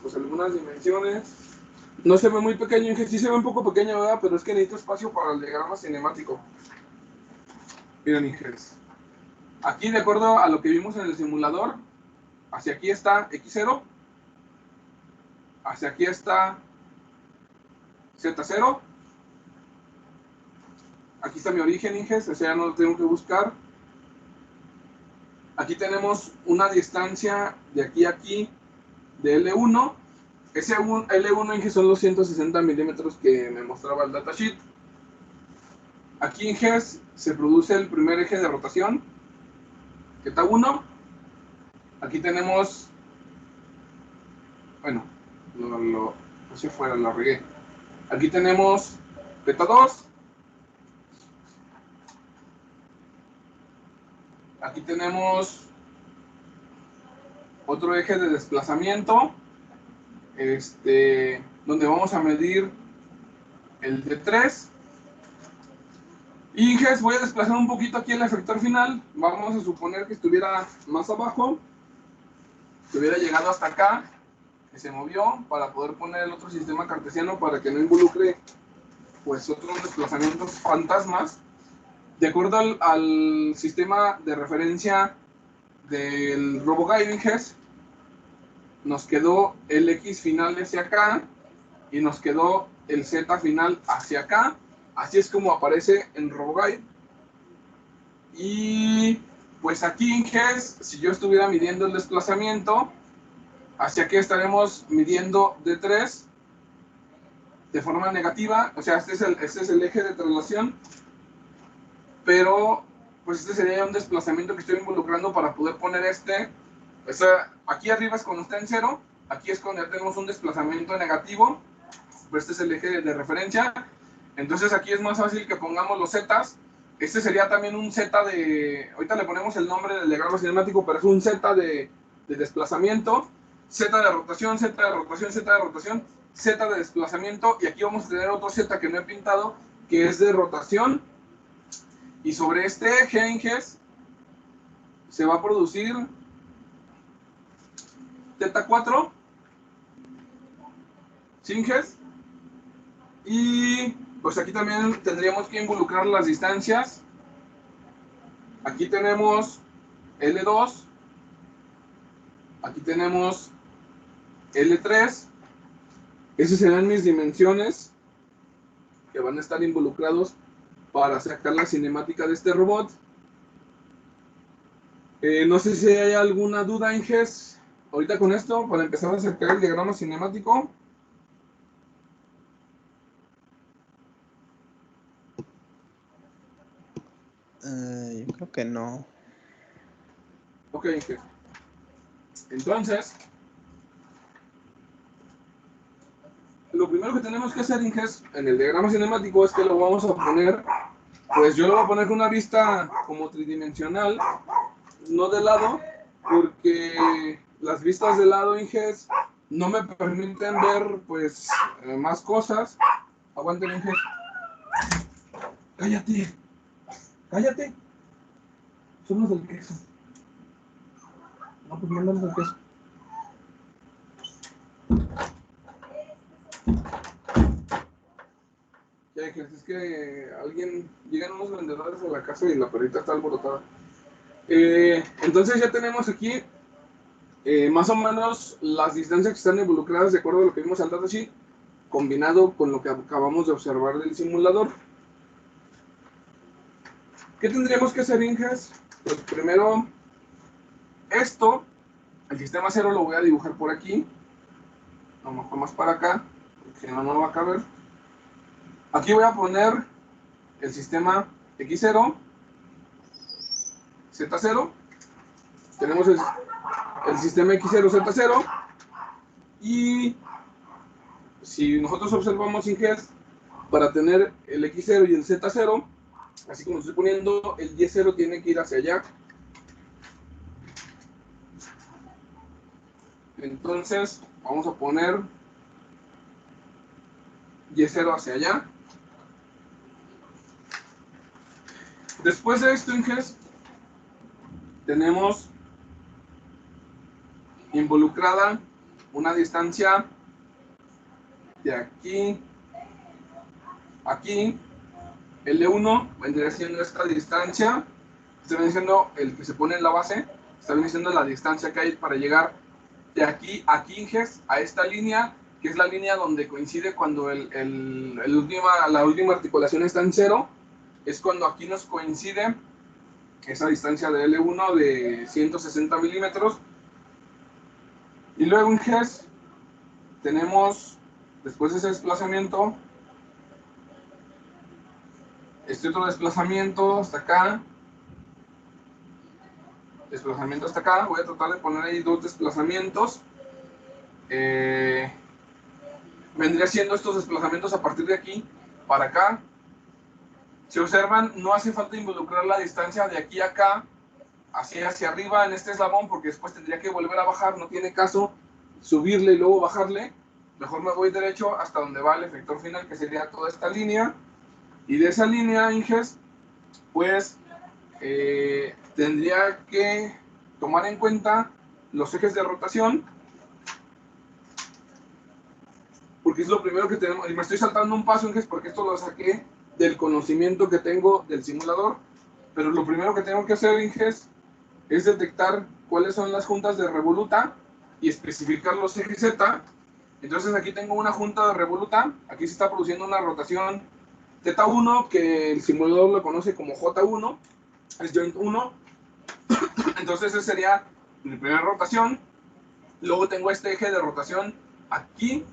pues, algunas dimensiones. No se ve muy pequeño, sí se ve un poco pequeño, ¿verdad? Pero es que necesito espacio para el diagrama cinemático. Miren, Inges. Aquí, de acuerdo a lo que vimos en el simulador, hacia aquí está X0, hacia aquí está Z0, aquí está mi origen, Inges, o sea, no lo tengo que buscar. Aquí tenemos una distancia de aquí a aquí de L1. Ese L1, Inges, son los 160 milímetros que me mostraba el datasheet. Aquí, Inges, se produce el primer eje de rotación, θ 1. Aquí tenemos, bueno, hacia afuera lo regué. Aquí tenemos θ 2. Aquí tenemos otro eje de desplazamiento, donde vamos a medir el D3. Y, Inges, voy a desplazar un poquito aquí el efector final. Vamos a suponer que estuviera más abajo, que hubiera llegado hasta acá, que se movió para poder poner el otro sistema cartesiano para que no involucre pues otros desplazamientos fantasmas. De acuerdo al sistema de referencia del RoboGuide, Inges, nos quedó el X final hacia acá y nos quedó el Z final hacia acá. Así es como aparece en RoboGuide. Y pues aquí, Inges, si yo estuviera midiendo el desplazamiento, hacia aquí estaremos midiendo D3 de forma negativa. O sea, este es el eje de traslación. Pero pues este sería un desplazamiento que estoy involucrando para poder poner o sea, aquí arriba es cuando está en cero, aquí es cuando ya tenemos un desplazamiento negativo, pero este es el eje de referencia. Entonces aquí es más fácil que pongamos los zetas. Este sería también un z de, ahorita le ponemos el nombre del diagrama cinemático, pero es un z de desplazamiento, z de rotación, z de rotación, z de rotación, z de desplazamiento, y aquí vamos a tener otro z que no he pintado, que es de rotación. Y sobre este eje, Inges, se va a producir θ4, Inges, y Pues aquí también tendríamos que involucrar las distancias. Aquí tenemos L2, aquí tenemos L3. Esas serán mis dimensiones que van a estar involucrados para sacar la cinemática de este robot. No sé si hay alguna duda, Inges, ahorita con esto, para empezar a sacar el diagrama cinemático. Yo creo que no. Ok, Inges. Entonces, lo primero que tenemos que hacer, Inges, en el diagrama cinemático es que lo vamos a poner, pues yo lo voy a poner con una vista como tridimensional, no de lado, porque las vistas de lado, Inges, no me permiten ver, pues, más cosas. Aguanten, Inges. Cállate. Cállate. Son los del queso. No, pues mándales el queso. Ya, Inges, es que llegan unos vendedores a la casa y la perrita está alborotada. Entonces ya tenemos aquí más o menos las distancias que están involucradas de acuerdo a lo que vimos al datasheet, combinado con lo que acabamos de observar del simulador. ¿Qué tendríamos que hacer, Inges? Pues primero, esto, el sistema 0 lo voy a dibujar por aquí, a lo mejor más para acá, porque si no, no va a caber. Aquí voy a poner el sistema X0, Z0, tenemos el sistema X0, Z0, y si nosotros observamos, Inges, para tener el X0 y el Z0, así como estoy poniendo, el Y0 tiene que ir hacia allá. Entonces, vamos a poner Y0 hacia allá. Después de esto, Inges, tenemos involucrada una distancia de aquí a aquí. L1 vendría siendo esta distancia, está viene siendo el que se pone en la base, está viene siendo la distancia que hay para llegar de aquí a aquí, Inges, a esta línea, que es la línea donde coincide cuando la última articulación está en 0, es cuando aquí nos coincide esa distancia de L1 de 160 milímetros. Y luego, Inges, tenemos, después de ese desplazamiento, este otro desplazamiento hasta acá, desplazamiento hasta acá. Voy a tratar de poner ahí dos desplazamientos. Vendría siendo estos desplazamientos a partir de aquí para acá. Si observan, no hace falta involucrar la distancia de aquí a acá, hacia arriba en este eslabón, porque después tendría que volver a bajar. No tiene caso subirle y luego bajarle. Mejor me voy derecho hasta donde va el efector final, que sería toda esta línea. Y de esa línea, Inges, pues tendría que tomar en cuenta los ejes de rotación, porque es lo primero que tenemos. Y me estoy saltando un paso, Inges, porque esto lo saqué del conocimiento que tengo del simulador. Pero lo primero que tengo que hacer, Inges, es detectar cuáles son las juntas de revoluta y especificar los ejes Z. Entonces aquí tengo una junta de revoluta, aquí se está produciendo una rotación Z1, que el simulador lo conoce como J1, es joint 1. Entonces esa sería mi primera rotación. Luego tengo este eje de rotación aquí,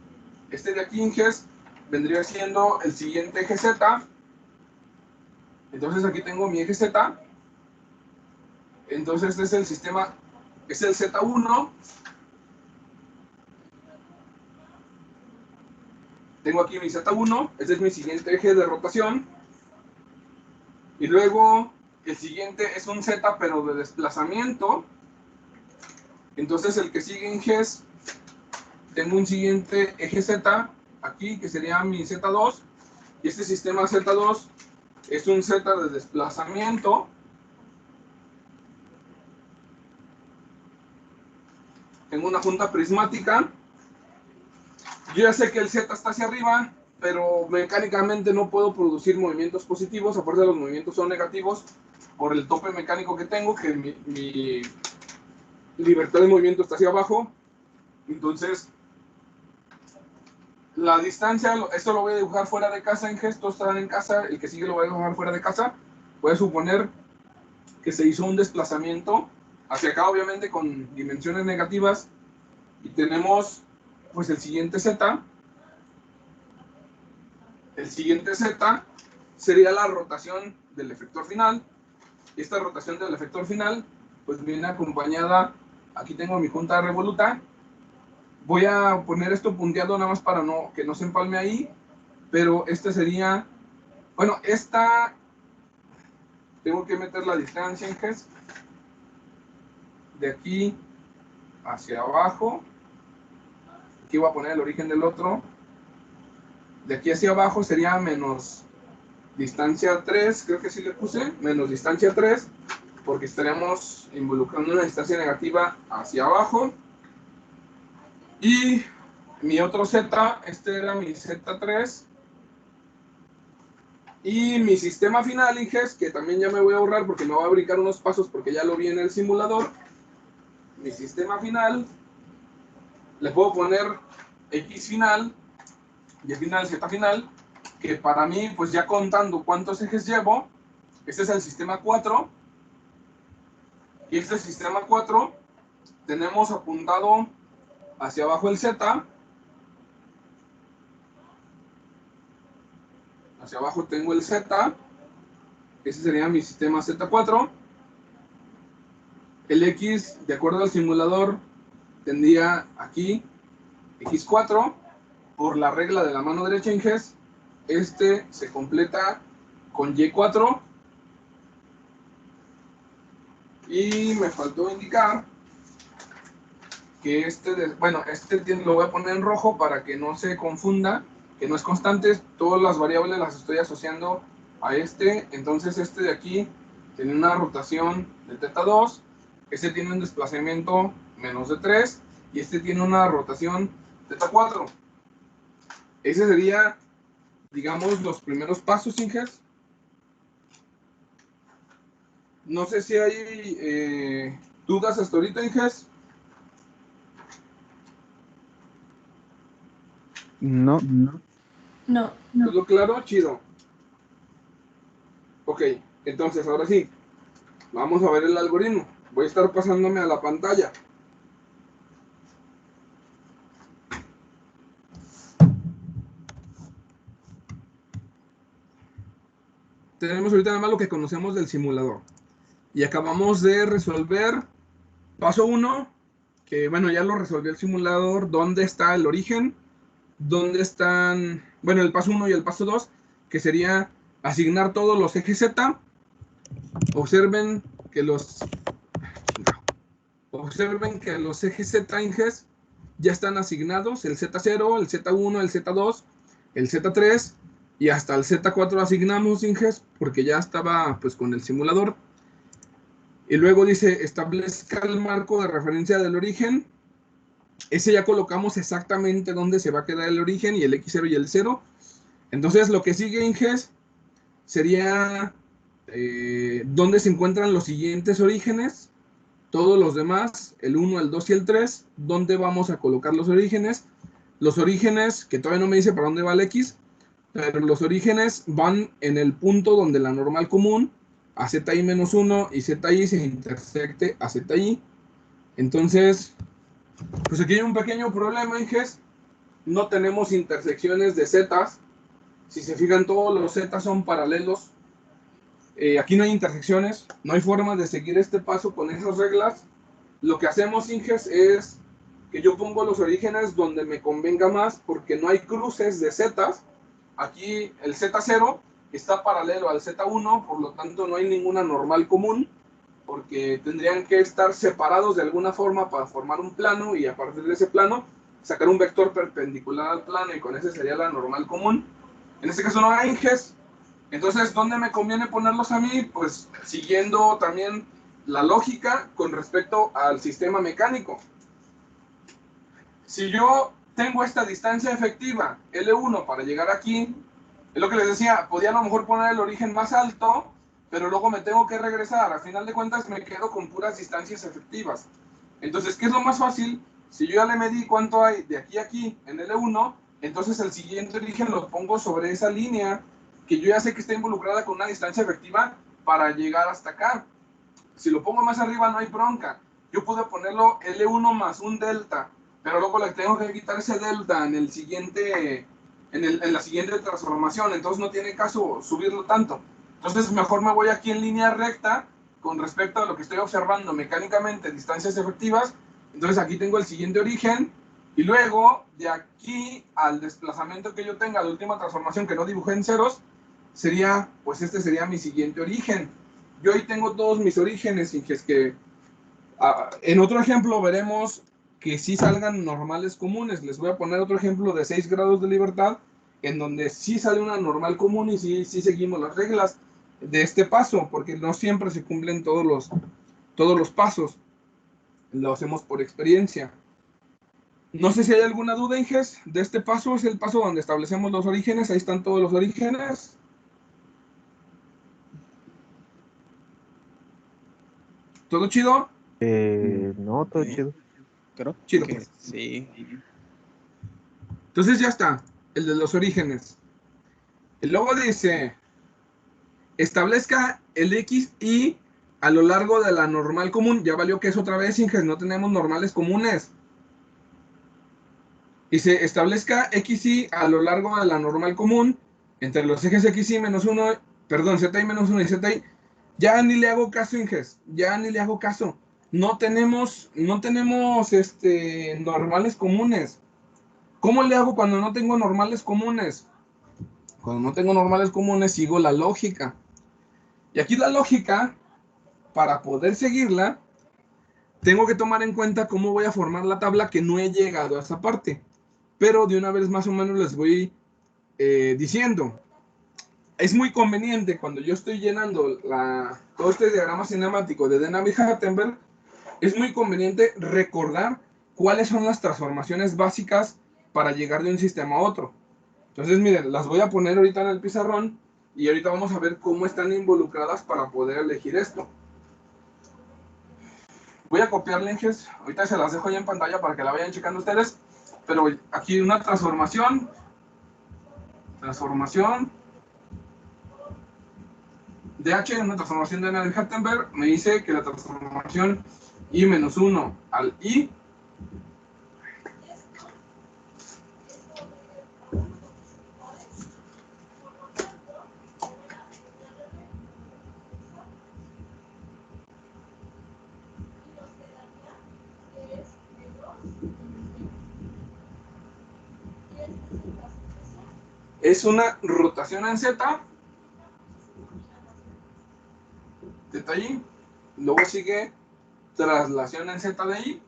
este de aquí, Inges, vendría siendo el siguiente eje Z. Entonces aquí tengo mi eje Z. Entonces este es el sistema, es el Z1. Tengo aquí mi Z1, este es mi siguiente eje de rotación. Y luego el siguiente es un Z, pero de desplazamiento. Entonces el que sigue, Inges, tengo un siguiente eje Z aquí, que sería mi Z2. Y este sistema Z2 es un Z de desplazamiento. Tengo una junta prismática. Yo ya sé que el Z está hacia arriba, pero mecánicamente no puedo producir movimientos positivos, aparte de los movimientos son negativos por el tope mecánico que tengo, que mi libertad de movimiento está hacia abajo. Entonces, la distancia, esto lo voy a dibujar fuera de casa en gestos, estarán en casa, el que sigue lo voy a dibujar fuera de casa. Voy a suponer que se hizo un desplazamiento hacia acá, obviamente con dimensiones negativas, y tenemos pues el siguiente Z. El siguiente Z sería la rotación del efector final. Esta rotación del efector final pues viene acompañada, aquí tengo mi junta revoluta. Voy a poner esto punteado nada más para que no se empalme ahí, pero este sería, bueno, esta, tengo que meter la distancia en GES, de aquí hacia abajo, aquí voy a poner el origen del otro, de aquí hacia abajo sería menos distancia 3, creo que sí le puse, menos distancia 3, porque estaríamos involucrando una distancia negativa hacia abajo. Y mi otro Z, este era mi Z3. Y mi sistema final, Inges, que también ya me voy a ahorrar porque me voy a brincar unos pasos porque ya lo vi en el simulador. Mi sistema final, le puedo poner X final, Y final, Z final, que para mí, pues ya contando cuántos ejes llevo, este es el sistema 4. Y este sistema 4, tenemos apuntado hacia abajo el Z. Hacia abajo tengo el Z. Ese sería mi sistema Z4. El X, de acuerdo al simulador, tendría aquí X4. Por la regla de la mano derecha en GES, este se completa con Y4. Y me faltó indicar que este lo voy a poner en rojo para que no se confunda, que no es constante, todas las variables las estoy asociando a este. Entonces este de aquí tiene una rotación de θ2, este tiene un desplazamiento menos de 3 y este tiene una rotación θ4. Ese sería, digamos, los primeros pasos, Inges. No sé si hay dudas hasta ahorita, Inges. No. No. ¿Todo claro? Chido. Ok, entonces ahora sí, vamos a ver el algoritmo. Voy a estar pasándome a la pantalla. Tenemos ahorita nada más lo que conocemos del simulador. Y acabamos de resolver paso 1, que bueno, ya lo resolvió el simulador, dónde está el origen, dónde están, bueno, el paso 1 y el paso 2, que sería asignar todos los ejes Z. Observen que los ejes Z, Inges, ya están asignados, el Z0, el Z1, el Z2, el Z3, y hasta el Z4 asignamos, Inges, porque ya estaba pues con el simulador. Y luego dice, establezca el marco de referencia del origen. Ese ya colocamos exactamente dónde se va a quedar el origen y el X0 y el 0. Entonces lo que sigue, Inges, sería dónde se encuentran los siguientes orígenes. Todos los demás, el 1, el 2 y el 3, dónde vamos a colocar los orígenes. Los orígenes, que todavía no me dice para dónde va el X, pero los orígenes van en el punto donde la normal común a ZI-1 y ZI se intersecte a ZI. Entonces, pues aquí hay un pequeño problema, Inges. No tenemos intersecciones de zetas. Si se fijan, todos los zetas son paralelos. Aquí no hay intersecciones, no hay forma de seguir este paso con esas reglas. Lo que hacemos, Inges, es que yo pongo los orígenes donde me convenga más, porque no hay cruces de zetas. Aquí el Z0 está paralelo al Z1, por lo tanto no hay ninguna normal común, porque tendrían que estar separados de alguna forma para formar un plano, y a partir de ese plano sacar un vector perpendicular al plano, y con ese sería la normal común. En este caso no hay, Inges. Entonces, ¿dónde me conviene ponerlos a mí? Pues siguiendo también la lógica con respecto al sistema mecánico. Si yo tengo esta distancia efectiva, L1, para llegar aquí. Es lo que les decía, podía a lo mejor poner el origen más alto, pero luego me tengo que regresar. A final de cuentas me quedo con puras distancias efectivas. Entonces, ¿qué es lo más fácil? Si yo ya le medí cuánto hay de aquí a aquí en L1, entonces el siguiente origen lo pongo sobre esa línea que yo ya sé que está involucrada con una distancia efectiva para llegar hasta acá. Si lo pongo más arriba no hay bronca. Yo puedo ponerlo L1 más un delta, pero luego le tengo que quitar ese delta en el siguiente, en la siguiente transformación, entonces no tiene caso subirlo tanto. Entonces mejor me voy aquí en línea recta con respecto a lo que estoy observando mecánicamente, distancias efectivas. Entonces aquí tengo el siguiente origen, y luego de aquí al desplazamiento que yo tenga de última transformación que no dibujé en ceros, sería, pues este sería mi siguiente origen. Yo ahí tengo todos mis orígenes, y que es que en otro ejemplo veremos que sí salgan normales comunes. Les voy a poner otro ejemplo de 6 grados de libertad, en donde sí sale una normal común y sí seguimos las reglas de este paso, porque no siempre se cumplen todos los pasos. Lo hacemos por experiencia. No sé si hay alguna duda, Inges, de este paso. Es el paso donde establecemos los orígenes. Ahí están todos los orígenes. ¿Todo chido? No, todo chido. Creo Chido, que pues. sí. Entonces ya está, el de los orígenes. Y luego dice, establezca el x y a lo largo de la normal común. Ya valió que es otra vez, Inges, no tenemos normales comunes. Dice, establezca x y a lo largo de la normal común entre los ejes x y menos 1, perdón, z y menos 1 y z y. Ya ni le hago caso, Inges, ya ni le hago caso. No tenemos normales comunes. ¿Cómo le hago cuando no tengo normales comunes? Cuando no tengo normales comunes, sigo la lógica. Y aquí la lógica, para poder seguirla, tengo que tomar en cuenta cómo voy a formar la tabla, que no he llegado a esa parte. Pero de una vez más o menos les voy diciendo. Es muy conveniente cuando yo estoy llenando todo este diagrama cinemático de Navier-Hartenberg, es muy conveniente recordar cuáles son las transformaciones básicas para llegar de un sistema a otro. Entonces, miren, las voy a poner ahorita en el pizarrón y ahorita vamos a ver cómo están involucradas para poder elegir esto. Voy a copiar links, ahorita se las dejo ya en pantalla para que la vayan checando ustedes, pero aquí una transformación de H, una transformación de Navier-Hartenberg, me dice que la transformación I-1 al I es una rotación en Z, θ I, luego sigue traslación en Z de I,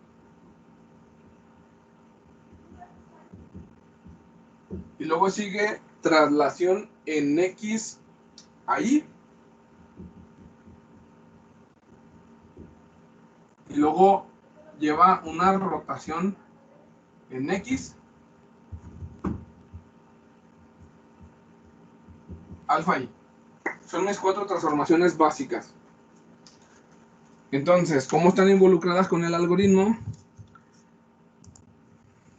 y luego sigue traslación en X a Y, y luego lleva una rotación en X, alfa Y. Son mis 4 transformaciones básicas. Entonces, ¿cómo están involucradas con el algoritmo?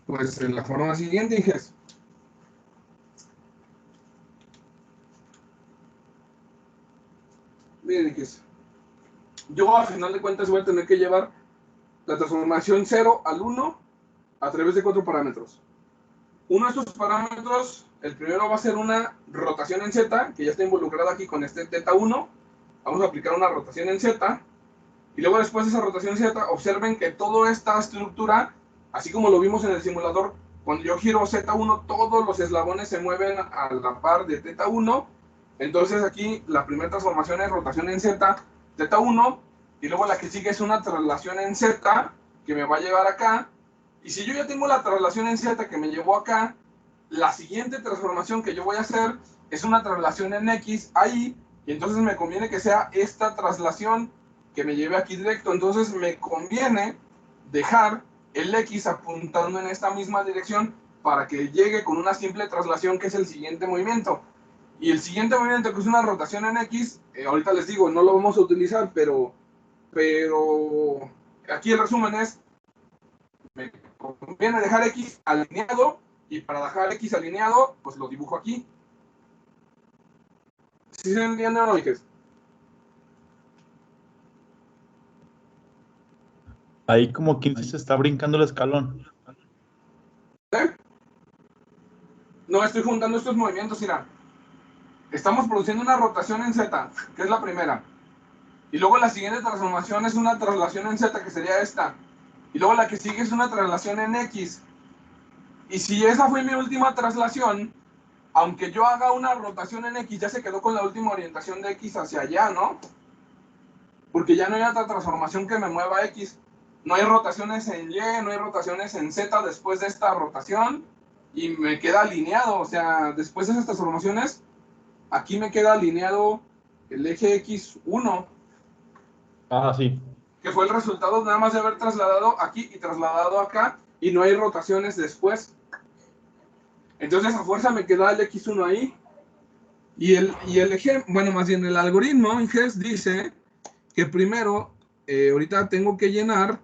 Pues en la forma siguiente, Inges. Miren, Inges. Yo a final de cuentas voy a tener que llevar la transformación 0 al 1 a través de 4 parámetros. Uno de estos parámetros, el primero va a ser una rotación en Z, que ya está involucrada aquí con este θ1. Vamos a aplicar una rotación en Z. Y luego después de esa rotación Z, observen que toda esta estructura, así como lo vimos en el simulador, cuando yo giro Z1, todos los eslabones se mueven a la par de θ1. Entonces aquí la primera transformación es rotación en Z, θ1, y luego la que sigue es una traslación en Z, que me va a llevar acá. Y si yo ya tengo la traslación en Z que me llevó acá, la siguiente transformación que yo voy a hacer es una traslación en X ahí, y entonces me conviene que sea esta traslación que me lleve aquí directo. Entonces me conviene dejar el X apuntando en esta misma dirección para que llegue con una simple traslación, que es el siguiente movimiento. Y el siguiente movimiento, que es una rotación en X, ahorita les digo, no lo vamos a utilizar, pero aquí el resumen es, me conviene dejar X alineado, y para dejar X alineado, pues lo dibujo aquí. ¿Sí se entiende o no, Iges? Ahí como quien se está brincando el escalón. ¿Eh? No, estoy juntando estos movimientos, mira. Estamos produciendo una rotación en Z, que es la primera. Y luego la siguiente transformación es una traslación en Z, que sería esta. Y luego la que sigue es una traslación en X. Y si esa fue mi última traslación, aunque yo haga una rotación en X, ya se quedó con la última orientación de X hacia allá, ¿no? Porque ya no hay otra transformación que me mueva X. No hay rotaciones en Y, no hay rotaciones en Z después de esta rotación. Y me queda alineado, o sea, después de esas transformaciones, aquí me queda alineado el eje X1. Ah, sí. Que fue el resultado nada más de haber trasladado aquí y trasladado acá, y no hay rotaciones después. Entonces a fuerza me queda el X1 ahí. Y el eje, bueno, más bien el algoritmo Inges dice que primero, ahorita tengo que llenar,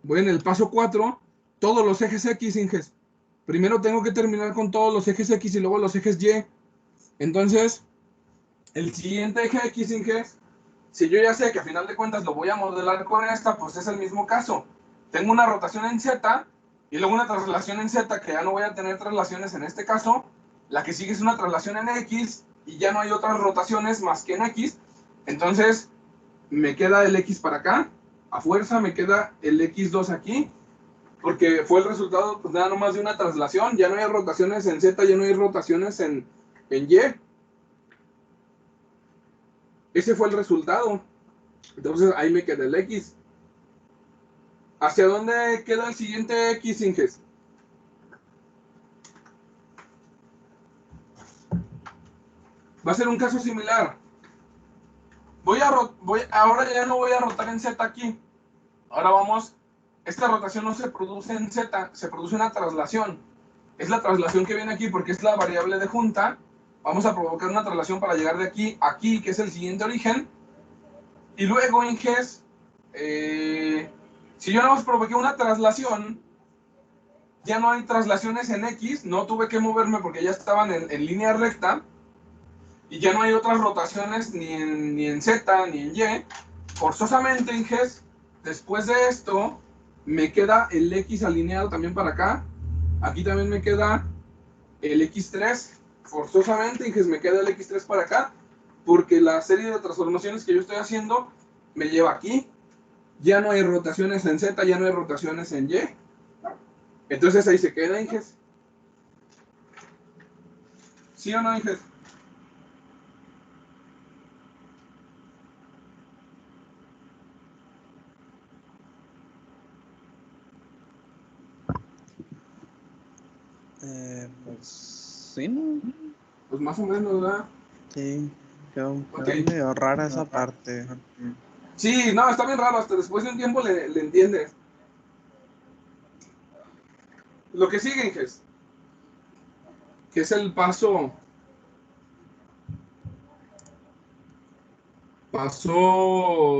voy en el paso 4, todos los ejes X, Inges. Primero tengo que terminar con todos los ejes X y luego los ejes Y. Entonces, el siguiente eje X, Inges, si yo ya sé que a final de cuentas lo voy a modelar con esta, pues es el mismo caso. Tengo una rotación en Z y luego una traslación en Z, que ya no voy a tener traslaciones en este caso. La que sigue es una traslación en X y ya no hay otras rotaciones más que en X. Entonces me queda el X para acá. A fuerza me queda el X2 aquí, porque fue el resultado pues nada más de una traslación. Ya no hay rotaciones en Z, ya no hay rotaciones en Y. Ese fue el resultado. Entonces ahí me queda el X. ¿Hacia dónde queda el siguiente X, Inges? Va a ser un caso similar. Ahora ya no voy a rotar en Z aquí. Ahora vamos, esta rotación no se produce en Z, se produce una traslación. Es la traslación que viene aquí porque es la variable de junta. Vamos a provocar una traslación para llegar de aquí a aquí, que es el siguiente origen. Y luego, Inges, si yo nada más provoqué una traslación, ya no hay traslaciones en X, no tuve que moverme porque ya estaban en línea recta. Y ya no hay otras rotaciones ni en Z ni en Y. Forzosamente, Inges, después de esto, me queda el X alineado también para acá. Aquí también me queda el X3. Forzosamente, Inges, me queda el X3 para acá, porque la serie de transformaciones que yo estoy haciendo me lleva aquí. Ya no hay rotaciones en Z, ya no hay rotaciones en Y. Entonces ahí se queda, Inges. ¿Sí o no, Inges? Pues sí, ¿no? Pues más o menos, ¿verdad? Sí, quedó Ok. medio rara esa parte. Sí, no, está bien raro, hasta después de un tiempo le entiendes. Lo que sigue, Inges, que es el paso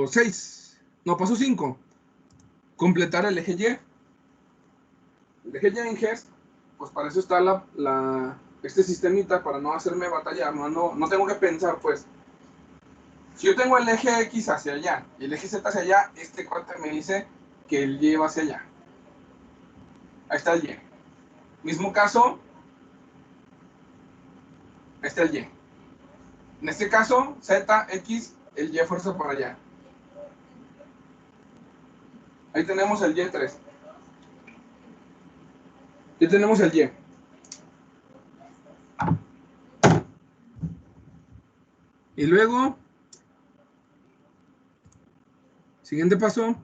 6, no, paso 5, completar el eje Y. El eje Y, Inges, pues para eso está este sistemita, para no hacerme batallar, no tengo que pensar, pues. Si yo tengo el eje X hacia allá y el eje Z hacia allá, este cuate me dice que el Y va hacia allá. Ahí está el Y. Mismo caso, ahí está el Y. En este caso, Z, X, el Y fuerza para allá. Ahí tenemos el Y3. Ya tenemos el Y. Y luego, siguiente paso,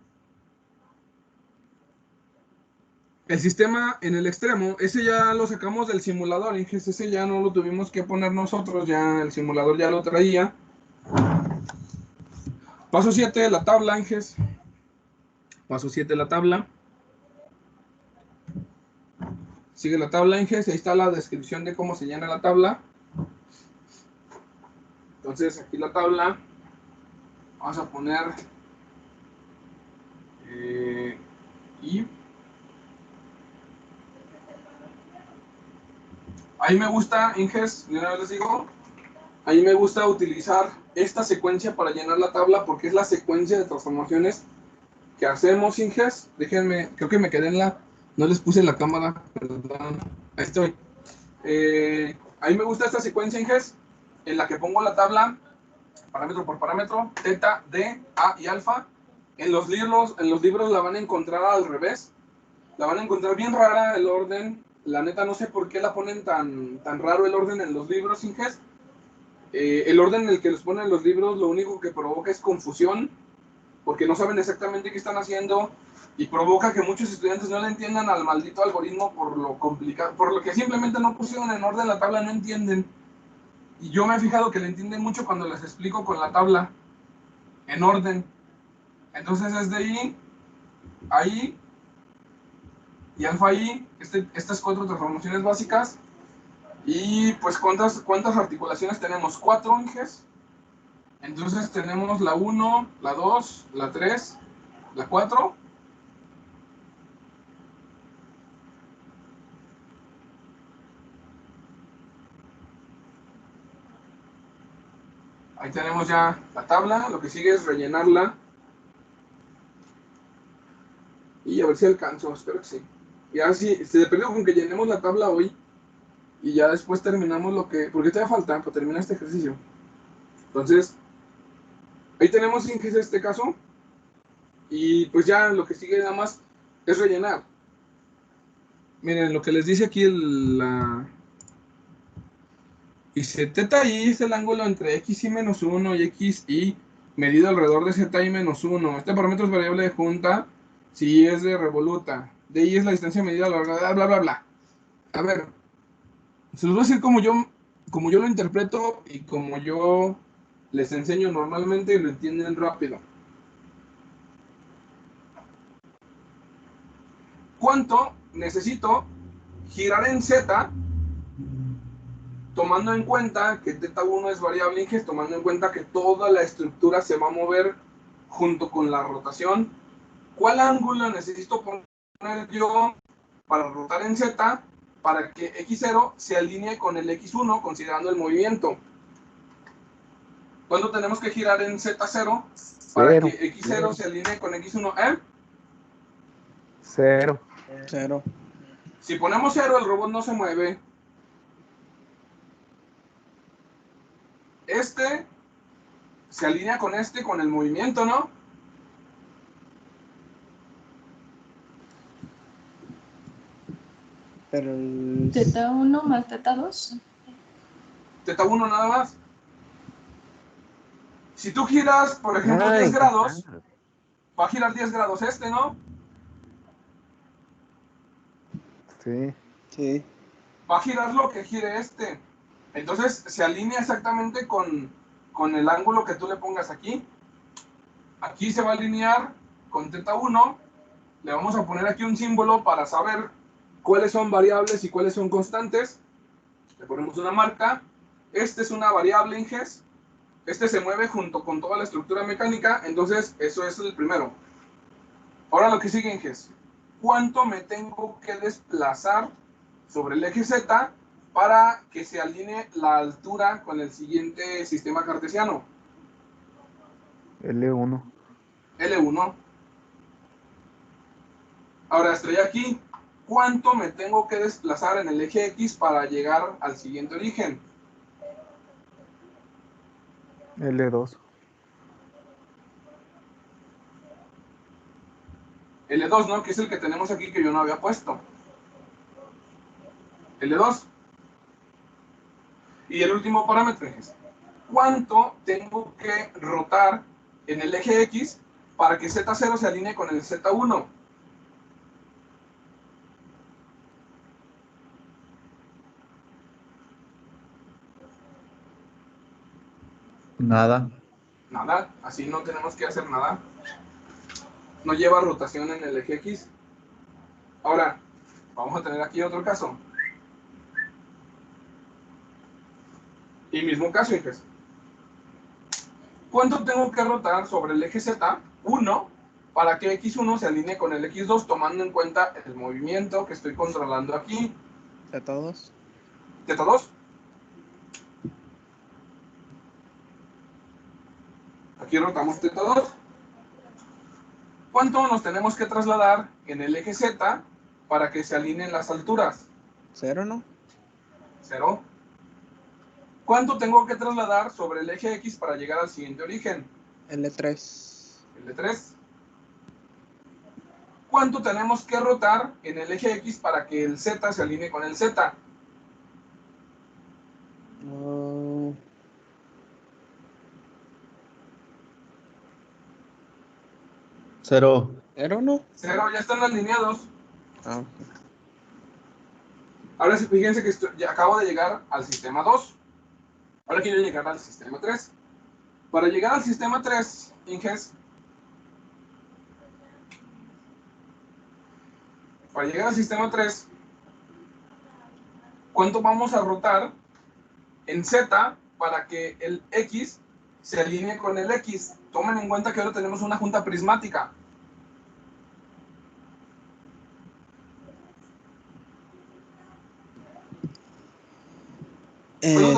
el sistema en el extremo, ese ya lo sacamos del simulador, Inges, ese ya no lo tuvimos que poner nosotros, ya el simulador ya lo traía. Paso 7, la tabla, Inges. Paso 7, la tabla. Sigue la tabla, Inges, ahí está la descripción de cómo se llena la tabla. Entonces, aquí la tabla, vamos a poner y ahí me gusta, Inges, de una vez les digo, ahí me gusta utilizar esta secuencia para llenar la tabla porque es la secuencia de transformaciones que hacemos, Inges. Déjenme, creo que me quedé en la, no les puse la cámara, perdón, ahí estoy. Ahí me gusta esta secuencia, Inges, en la que pongo la tabla parámetro por parámetro, teta, d, a y alfa. En los libros la van a encontrar al revés. La van a encontrar bien rara el orden. La neta no sé por qué la ponen tan raro el orden en los libros, Inges. El orden en el que los ponen en los libros lo único que provoca es confusión, porque no saben exactamente qué están haciendo y provoca que muchos estudiantes no le entiendan al maldito algoritmo por lo complicado, por lo que simplemente no pusieron en orden la tabla, no entienden. Y yo me he fijado que le entienden mucho cuando les explico con la tabla en orden. Entonces es de ahí y alfa ahí, estas 4 transformaciones básicas. Y pues ¿cuántas articulaciones tenemos? 4, Inges. Entonces tenemos la 1, la 2, la 3, la 4. Ahí tenemos ya la tabla, lo que sigue es rellenarla. Y a ver si alcanzo, espero que sí. Y así, se perdió con que llenemos la tabla hoy. Y ya después terminamos lo que... Porque todavía falta para terminar este ejercicio. Entonces, ahí tenemos Inges este caso. Y pues ya lo que sigue nada más es rellenar. Miren, lo que les dice aquí dice, teta i es el ángulo entre x y menos 1 y x y medido alrededor de z i menos 1. Este parámetro es variable de junta si es de revoluta. De i es la distancia medida a la larga, bla, bla, bla. A ver, se los voy a decir como yo lo interpreto y como yo les enseño normalmente y lo entienden rápido. ¿Cuánto necesito girar en z tomando en cuenta que θ1 es variable Inges, tomando en cuenta que toda la estructura se va a mover junto con la rotación? ¿Cuál ángulo necesito poner yo para rotar en z para que x0 se alinee con el x1 considerando el movimiento? ¿Cuándo tenemos que girar en z0 para que x0 se alinee con x1? Cero. 0. Si ponemos 0, el robot no se mueve. Este se alinea con con el movimiento, ¿no? Pero el... Teta 1 más teta 2. θ1 nada más. Si tú giras, por ejemplo, 10 grados, va a girar 10 grados ¿no? Sí. Sí. Va a girar lo que gire este. Entonces se alinea exactamente con el ángulo que tú le pongas aquí. Aquí se va a alinear con θ1. Le vamos a poner aquí un símbolo para saber cuáles son variables y cuáles son constantes. Le ponemos una marca. Este es una variable, Inges. Este se mueve junto con toda la estructura mecánica. Entonces eso es el primero. Ahora lo que sigue, Inges. ¿Cuánto me tengo que desplazar sobre el eje Z para que se alinee la altura con el siguiente sistema cartesiano? L1. L1. Ahora estoy aquí. ¿Cuánto me tengo que desplazar en el eje X para llegar al siguiente origen? L2. L2, ¿no? Que es el que tenemos aquí que yo no había puesto. L2. Y el último parámetro es, ¿cuánto tengo que rotar en el eje X para que Z0 se alinee con el Z1? Nada. Nada, así no tenemos que hacer nada. no lleva rotación en el eje X. Ahora, vamos a tener aquí otro caso. Y mismo caso, hijes. ¿Cuánto tengo que rotar sobre el eje Z? 1, para que X1 se alinee con el X2, tomando en cuenta el movimiento que estoy controlando aquí. Z2. ¿Z2? Aquí rotamos θ2. ¿Cuánto nos tenemos que trasladar en el eje Z para que se alineen las alturas? 0, ¿no? 0. ¿Cuánto tengo que trasladar sobre el eje X para llegar al siguiente origen? L3. El de 3. ¿Cuánto tenemos que rotar en el eje X para que el Z se alinee con el Z? Oh, 0. 0, ¿no? 0, ya están alineados. Ah, ok. Ahora sí, fíjense que ya acabo de llegar al sistema 2. Ahora quiero llegar al sistema 3. Para llegar al sistema 3, Inges, para llegar al sistema 3, ¿cuánto vamos a rotar en Z para que el X se alinee con el X? Tomen en cuenta que ahora tenemos una junta prismática.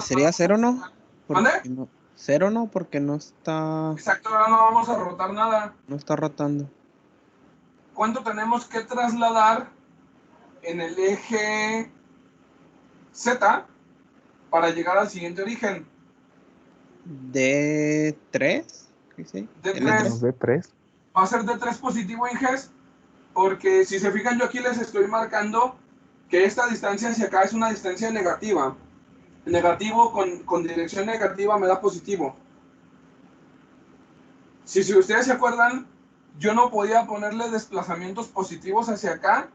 Sería 0, ¿no? ¿Mande? Porque no. 0, ¿no? Porque no está Exacto, ahora no vamos a rotar nada. rotando. ¿Cuánto tenemos que trasladar en el eje Z para llegar al siguiente origen? D3. ¿Qué sí? D3. Menos D3. Va a ser D3 positivo, Inges, porque si se fijan, yo aquí les estoy marcando que esta distancia hacia acá es una distancia negativa. Negativo con dirección negativa me da positivo. Si ustedes se acuerdan, yo no podía ponerle desplazamientos positivos hacia acá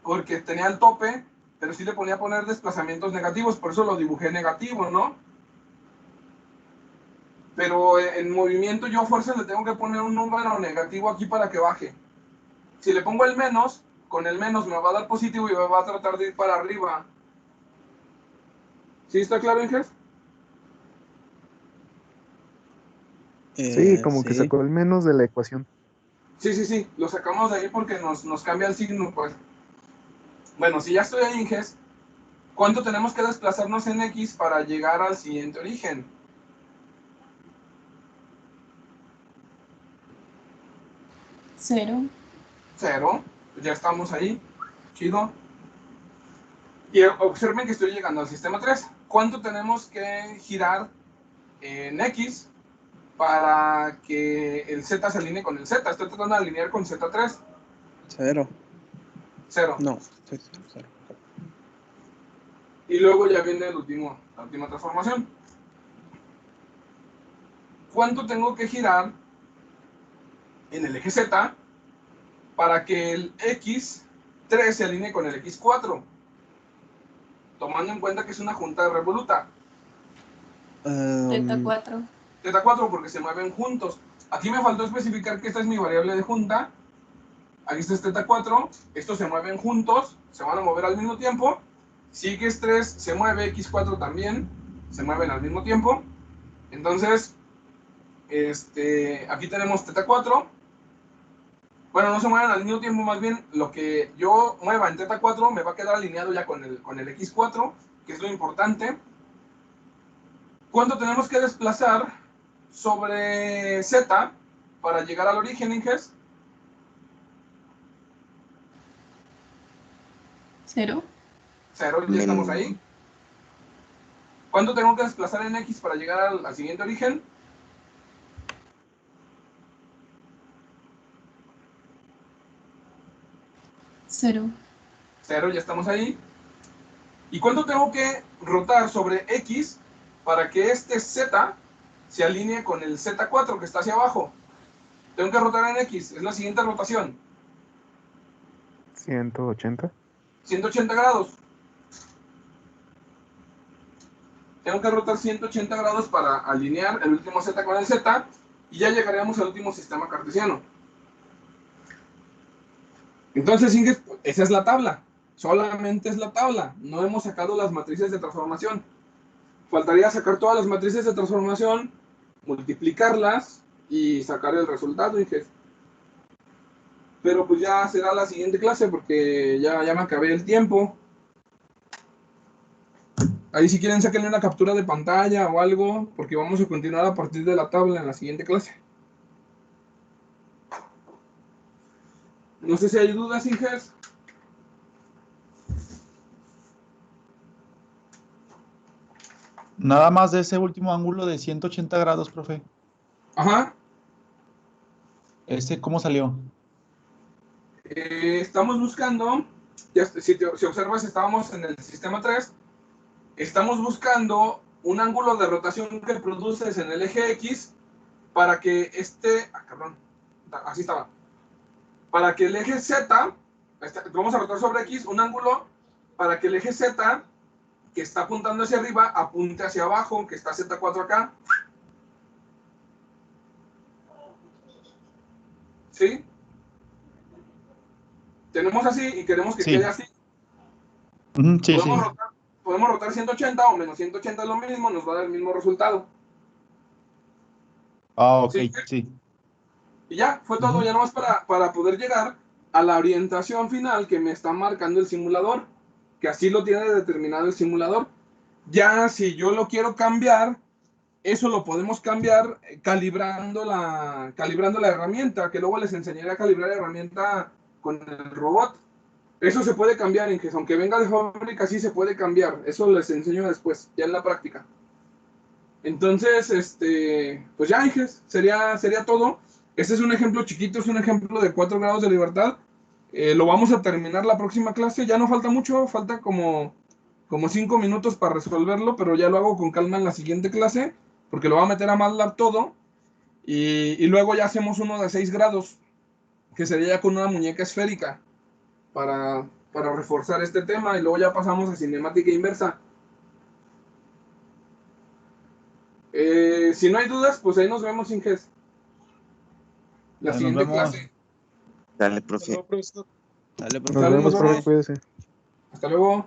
porque tenía el tope, pero sí le ponía poner desplazamientos negativos, por eso lo dibujé negativo, ¿no? Pero en movimiento yo a fuerza le tengo que poner un número negativo aquí para que baje. Si le pongo el menos, con el menos me va a dar positivo y me va a tratar de ir para arriba. ¿Sí está claro, Inges? Sí, como que Sí. sacó el menos de la ecuación. Sí, lo sacamos de ahí porque nos cambia el signo, pues. Bueno, si ya estoy ahí, Inges, ¿cuánto tenemos que desplazarnos en X para llegar al siguiente origen? 0. 0. Ya estamos ahí. Chido. Y observen que estoy llegando al sistema 3. ¿Cuánto tenemos que girar en X para que el Z se alinee con el Z? Estoy tratando de alinear con Z3. 0. 0. No, sí, 0. Y luego ya viene la última transformación. ¿Cuánto tengo que girar en el eje Z para que el X3 se alinee con el X4? Tomando en cuenta que es una junta revoluta. Teta 4. Teta 4 porque se mueven juntos. Aquí me faltó especificar que esta es mi variable de junta. Aquí está teta 4. Estos se mueven juntos. Se van a mover al mismo tiempo. Si X3 se mueve, X4 también. Se mueven al mismo tiempo. Entonces, aquí tenemos teta 4. Bueno, no se mueven al mismo tiempo, más bien lo que yo mueva en teta 4 me va a quedar alineado ya con el X4, que es lo importante. ¿Cuánto tenemos que desplazar sobre Z para llegar al origen, Inges? 0. 0, ya estamos ahí. ¿Cuánto tengo que desplazar en X para llegar al siguiente origen? 0. 0, ya estamos ahí. ¿Y cuánto tengo que rotar sobre X para que este Z se alinee con el Z4 que está hacia abajo? Tengo que rotar en X, es la siguiente rotación. 180. 180 grados. Tengo que rotar 180 grados para alinear el último Z con el Z y ya llegaremos al último sistema cartesiano. Entonces, Inges, esa es la tabla. Solamente es la tabla. No hemos sacado las matrices de transformación. Faltaría sacar todas las matrices de transformación, multiplicarlas y sacar el resultado, Inges. Pero pues ya será la siguiente clase porque ya me acabé el tiempo. Ahí si quieren sáquenle una captura de pantalla o algo, porque vamos a continuar a partir de la tabla en la siguiente clase. No sé si hay dudas, Inges. Nada más de ese último ángulo de 180 grados, profe. Ajá. ¿Ese cómo salió? Estamos buscando, si observas, estábamos en el sistema 3. Estamos buscando un ángulo de rotación que produces en el eje X para que así estaba. Para que el eje Z, vamos a rotar sobre X, un ángulo para que el eje Z, que está apuntando hacia arriba, apunte hacia abajo, que está Z4 acá. ¿Sí? Tenemos así y queremos que Sí. quede así. Sí, sí. Podemos rotar 180 o menos 180 es lo mismo, nos va a dar el mismo resultado. Ah, ok, Sí. sí. Y ya, fue todo, ya nomás para poder llegar a la orientación final que me está marcando el simulador, que así lo tiene determinado el simulador. Ya si yo lo quiero cambiar, eso lo podemos cambiar calibrando la herramienta, que luego les enseñaré a calibrar la herramienta con el robot. Eso se puede cambiar, Inges, aunque venga de fábrica, sí se puede cambiar. Eso les enseño después, ya en la práctica. Entonces, pues ya, Inges, sería todo. Este es un ejemplo chiquito, es un ejemplo de 4 grados de libertad. Lo vamos a terminar la próxima clase. Ya no falta mucho, falta como 5 minutos para resolverlo, pero ya lo hago con calma en la siguiente clase, porque lo voy a meter a MATLAB todo. Y luego ya hacemos uno de 6 grados, que sería ya con una muñeca esférica, para reforzar este tema, y luego ya pasamos a cinemática inversa. Si no hay dudas, pues ahí nos vemos, Inges. La Nos siguiente vemos. clase. Dale, profe. Dale, Nos Dale, vemos, nos profe, vemos. cuídese. Hasta luego.